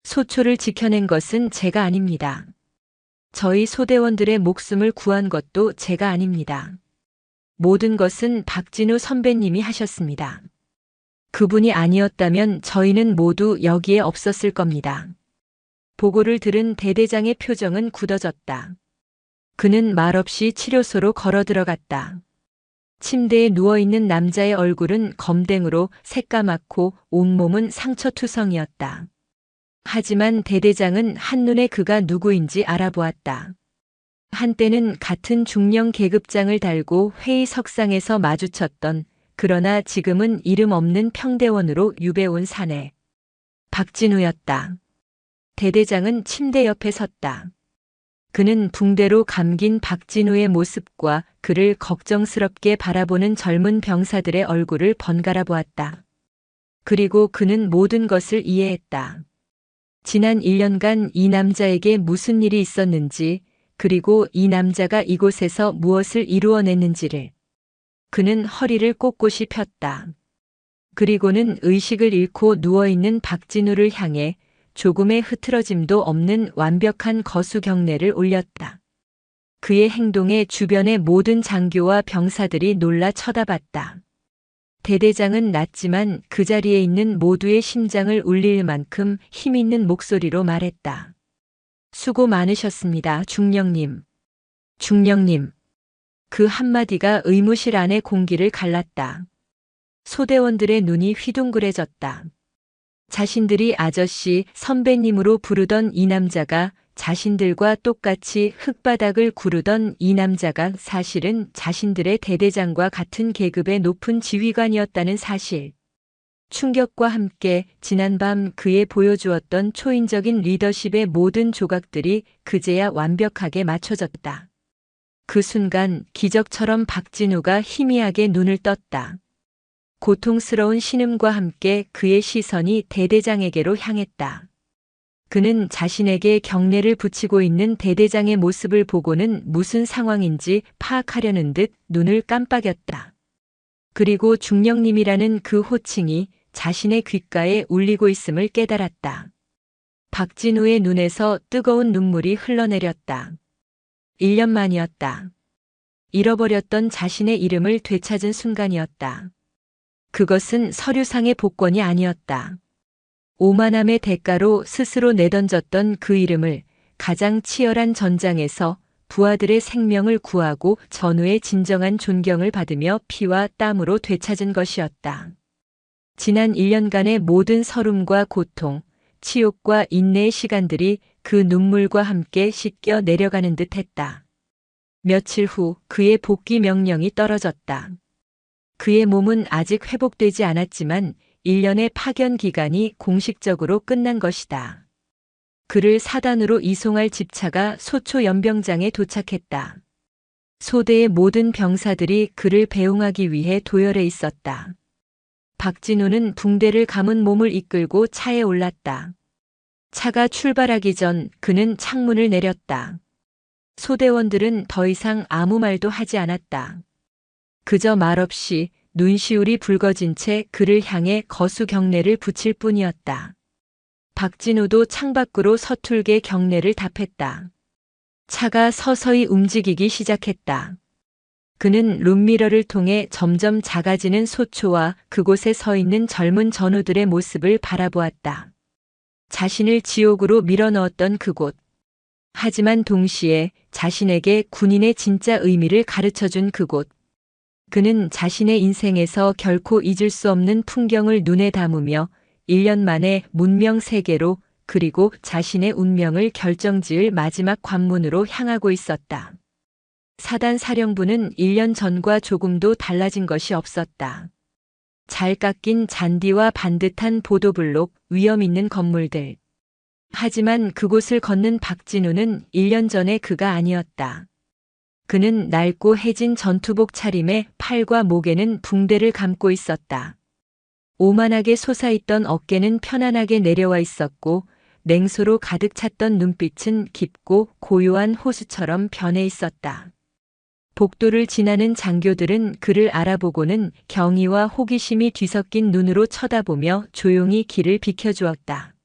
소초를 지켜낸 것은 제가 아닙니다. 저희 소대원들의 목숨을 구한 것도 제가 아닙니다. 모든 것은 박진우 선배님이 하셨습니다. 그분이 아니었다면 저희는 모두 여기에 없었을 겁니다. 보고를 들은 대대장의 표정은 굳어졌다. 그는 말없이 치료소로 걸어 들어갔다. 침대에 누워있는 남자의 얼굴은 검댕으로 새까맣고 온몸은 상처투성이었다. 하지만 대대장은 한눈에 그가 누구인지 알아보았다. 한때는 같은 중령 계급장을 달고 회의석상에서 마주쳤던, 그러나 지금은 이름 없는 평대원으로 유배온 사내. 박진우였다. 대대장은 침대 옆에 섰다. 그는 붕대로 감긴 박진우의 모습과 그를 걱정스럽게 바라보는 젊은 병사들의 얼굴을 번갈아 보았다. 그리고 그는 모든 것을 이해했다. 지난 1년간 이 남자에게 무슨 일이 있었는지, 그리고 이 남자가 이곳에서 무엇을 이루어냈는지를. 그는 허리를 꼿꼿이 폈다. 그리고는 의식을 잃고 누워있는 박진우를 향해 조금의 흐트러짐도 없는 완벽한 거수 경례를 올렸다. 그의 행동에 주변의 모든 장교와 병사들이 놀라 쳐다봤다. 대대장은 낮지만 그 자리에 있는 모두의 심장을 울릴 만큼 힘있는 목소리로 말했다. 수고 많으셨습니다, 중령님. 중령님. 그 한마디가 의무실 안의 공기를 갈랐다. 소대원들의 눈이 휘둥그레졌다. 자신들이 아저씨, 선배님으로 부르던 이 남자가, 자신들과 똑같이 흙바닥을 구르던 이 남자가 사실은 자신들의 대대장과 같은 계급의 높은 지휘관이었다는 사실. 충격과 함께 지난밤 그에 보여주었던 초인적인 리더십의 모든 조각들이 그제야 완벽하게 맞춰졌다. 그 순간 기적처럼 박진우가 희미하게 눈을 떴다. 고통스러운 신음과 함께 그의 시선이 대대장에게로 향했다. 그는 자신에게 경례를 붙이고 있는 대대장의 모습을 보고는 무슨 상황인지 파악하려는 듯 눈을 깜빡였다. 그리고 중령님이라는 그 호칭이 자신의 귓가에 울리고 있음을 깨달았다. 박진우의 눈에서 뜨거운 눈물이 흘러내렸다. 1년 만이었다. 잃어버렸던 자신의 이름을 되찾은 순간이었다. 그것은 서류상의 복권이 아니었다. 오만함의 대가로 스스로 내던졌던 그 이름을 가장 치열한 전장에서 부하들의 생명을 구하고 전우의 진정한 존경을 받으며 피와 땀으로 되찾은 것이었다. 지난 1년간의 모든 서름과 고통, 치욕과 인내의 시간들이 그 눈물과 함께 씻겨 내려가는 듯 했다. 며칠 후 그의 복귀 명령이 떨어졌다. 그의 몸은 아직 회복되지 않았지만 1년의 파견 기간이 공식적으로 끝난 것이다. 그를 사단으로 이송할 집차가 소초 연병장에 도착했다. 소대의 모든 병사들이 그를 배웅하기 위해 도열해 있었다. 박진우는 붕대를 감은 몸을 이끌고 차에 올랐다. 차가 출발하기 전 그는 창문을 내렸다. 소대원들은 더 이상 아무 말도 하지 않았다. 그저 말없이 눈시울이 붉어진 채 그를 향해 거수 경례를 붙일 뿐이었다. 박진우도 창밖으로 서툴게 경례를 답했다. 차가 서서히 움직이기 시작했다. 그는 룸미러를 통해 점점 작아지는 소초와 그곳에 서 있는 젊은 전우들의 모습을 바라보았다. 자신을 지옥으로 밀어넣었던 그곳. 하지만 동시에 자신에게 군인의 진짜 의미를 가르쳐준 그곳. 그는 자신의 인생에서 결코 잊을 수 없는 풍경을 눈에 담으며 1년 만에 문명 세계로 그리고 자신의 운명을 결정지을 마지막 관문으로 향하고 있었다. 사단 사령부는 1년 전과 조금도 달라진 것이 없었다. 잘 깎인 잔디와 반듯한 보도블록, 위험 있는 건물들. 하지만 그곳을 걷는 박진우는 1년 전의 그가 아니었다. 그는 낡고 해진 전투복 차림에 팔과 목에는 붕대를 감고 있었다. 오만하게 솟아있던 어깨는 편안하게 내려와 있었고 냉소로 가득 찼던 눈빛은 깊고 고요한 호수처럼 변해 있었다. 복도를 지나는 장교들은 그를 알아보고는 경의와 호기심이 뒤섞인 눈으로 쳐다보며 조용히 길을 비켜주었다.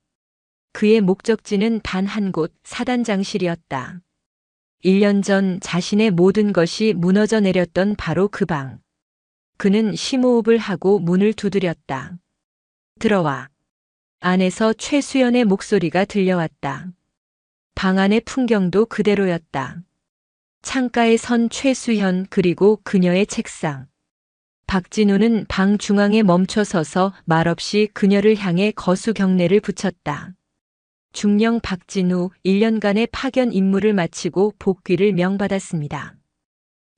그의 목적지는 단 한 곳, 사단장실이었다. 1년 전 자신의 모든 것이 무너져 내렸던 바로 그 방. 그는 심호흡을 하고 문을 두드렸다. 들어와. 안에서 최수연의 목소리가 들려왔다. 방 안의 풍경도 그대로였다. 창가에 선 최수연 그리고 그녀의 책상. 박진우는 방 중앙에 멈춰 서서 말없이 그녀를 향해 거수 경례를 붙였다. 중령 박진우 1년간의 파견 임무를 마치고 복귀를 명받았습니다.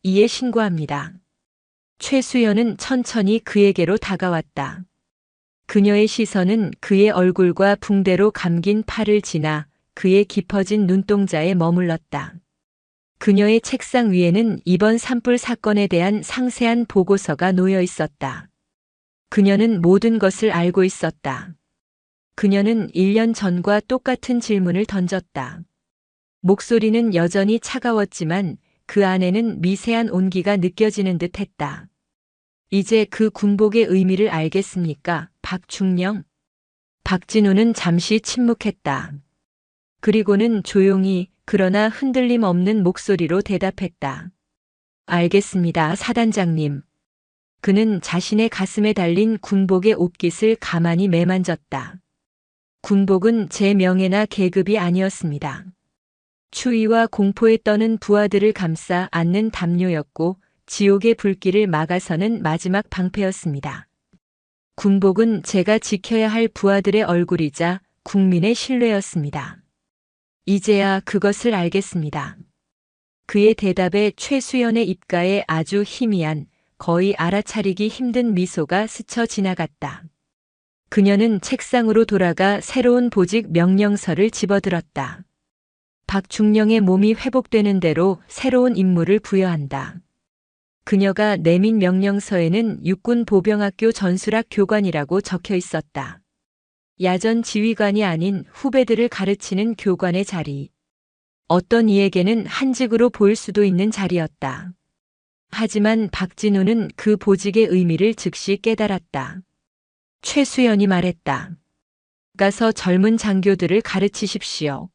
이에 신고합니다. 최수연은 천천히 그에게로 다가왔다. 그녀의 시선은 그의 얼굴과 붕대로 감긴 팔을 지나 그의 깊어진 눈동자에 머물렀다. 그녀의 책상 위에는 이번 산불 사건에 대한 상세한 보고서가 놓여 있었다. 그녀는 모든 것을 알고 있었다. 그녀는 1년 전과 똑같은 질문을 던졌다. 목소리는 여전히 차가웠지만 그 안에는 미세한 온기가 느껴지는 듯 했다. 이제 그 군복의 의미를 알겠습니까, 박중령? 박진우는 잠시 침묵했다. 그리고는 조용히 그러나 흔들림 없는 목소리로 대답했다. 알겠습니다, 사단장님. 그는 자신의 가슴에 달린 군복의 옷깃을 가만히 매만졌다. 군복은 제 명예나 계급이 아니었습니다. 추위와 공포에 떠는 부하들을 감싸 안는 담요였고 지옥의 불길을 막아서는 마지막 방패였습니다. 군복은 제가 지켜야 할 부하들의 얼굴이자 국민의 신뢰였습니다. 이제야 그것을 알겠습니다. 그의 대답에 최수연의 입가에 아주 희미한, 거의 알아차리기 힘든 미소가 스쳐 지나갔다. 그녀는 책상으로 돌아가 새로운 보직 명령서를 집어들었다. 박중령의 몸이 회복되는 대로 새로운 임무를 부여한다. 그녀가 내민 명령서에는 육군 보병학교 전술학 교관이라고 적혀 있었다. 야전 지휘관이 아닌 후배들을 가르치는 교관의 자리. 어떤 이에게는 한직으로 보일 수도 있는 자리였다. 하지만 박진우는 그 보직의 의미를 즉시 깨달았다. 최수연이 말했다. 가서 젊은 장교들을 가르치십시오.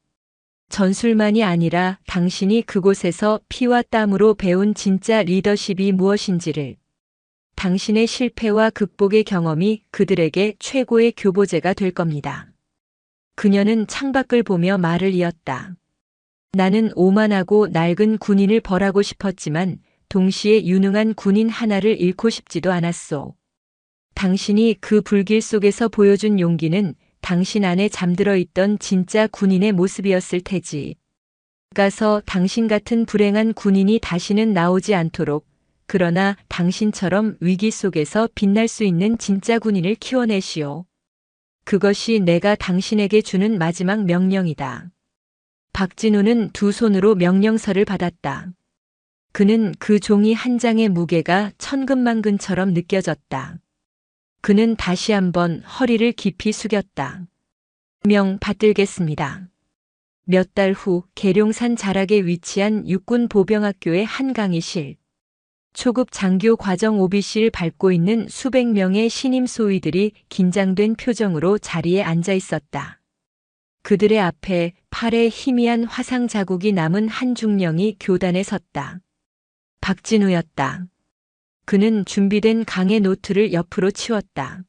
전술만이 아니라 당신이 그곳에서 피와 땀으로 배운 진짜 리더십이 무엇인지를, 당신의 실패와 극복의 경험이 그들에게 최고의 교보제가 될 겁니다. 그녀는 창밖을 보며 말을 이었다. 나는 오만하고 낡은 군인을 벌하고 싶었지만 동시에 유능한 군인 하나를 잃고 싶지도 않았소. 당신이 그 불길 속에서 보여준 용기는 당신 안에 잠들어 있던 진짜 군인의 모습이었을 테지. 가서 당신 같은 불행한 군인이 다시는 나오지 않도록, 그러나 당신처럼 위기 속에서 빛날 수 있는 진짜 군인을 키워내시오. 그것이 내가 당신에게 주는 마지막 명령이다. 박진우는 두 손으로 명령서를 받았다. 그는 그 종이 한 장의 무게가 천근만근처럼 느껴졌다. 그는 다시 한번 허리를 깊이 숙였다. 명 받들겠습니다. 몇 달 후 계룡산 자락에 위치한 육군 보병학교의 한 강의실. 초급 장교 과정 OBC를 밟고 있는 수백 명의 신임 소위들이 긴장된 표정으로 자리에 앉아 있었다. 그들의 앞에 팔에 희미한 화상 자국이 남은 한 중령이 교단에 섰다. 박진우였다. 그는 준비된 강의 노트를 옆으로 치웠다.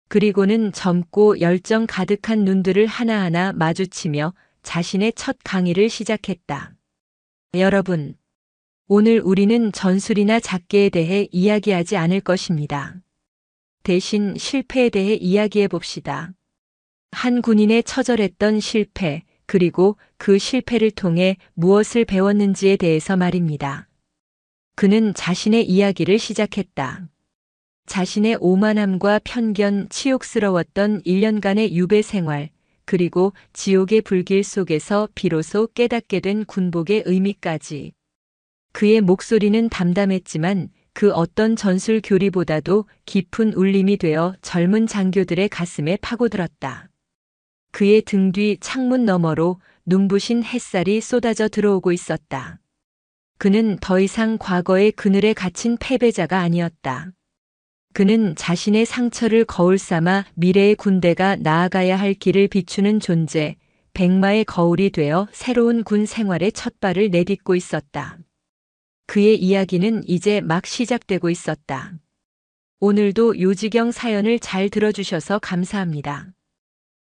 그리고는 젊고 열정 가득한 눈들을 하나하나 마주치며 자신의 첫 강의를 시작했다. 여러분, 오늘 우리는 전술이나 작계에 대해 이야기하지 않을 것입니다. 대신 실패에 대해 이야기해 봅시다. 한 군인의 처절했던 실패, 그리고 그 실패를 통해 무엇을 배웠는지에 대해서 말입니다. 그는 자신의 이야기를 시작했다. 자신의 오만함과 편견, 치욕스러웠던 1년간의 유배 생활, 그리고 지옥의 불길 속에서 비로소 깨닫게 된 군복의 의미까지. 그의 목소리는 담담했지만 그 어떤 전술 교리보다도 깊은 울림이 되어 젊은 장교들의 가슴에 파고들었다. 그의 등 뒤 창문 너머로 눈부신 햇살이 쏟아져 들어오고 있었다. 그는 더 이상 과거의 그늘에 갇힌 패배자가 아니었다. 그는 자신의 상처를 거울 삼아 미래의 군대가 나아가야 할 길을 비추는 존재, 백마의 거울이 되어 새로운 군 생활의 첫 발을 내딛고 있었다. 그의 이야기는 이제 막 시작되고 있었다. 오늘도 요지경 사연을 잘 들어주셔서 감사합니다.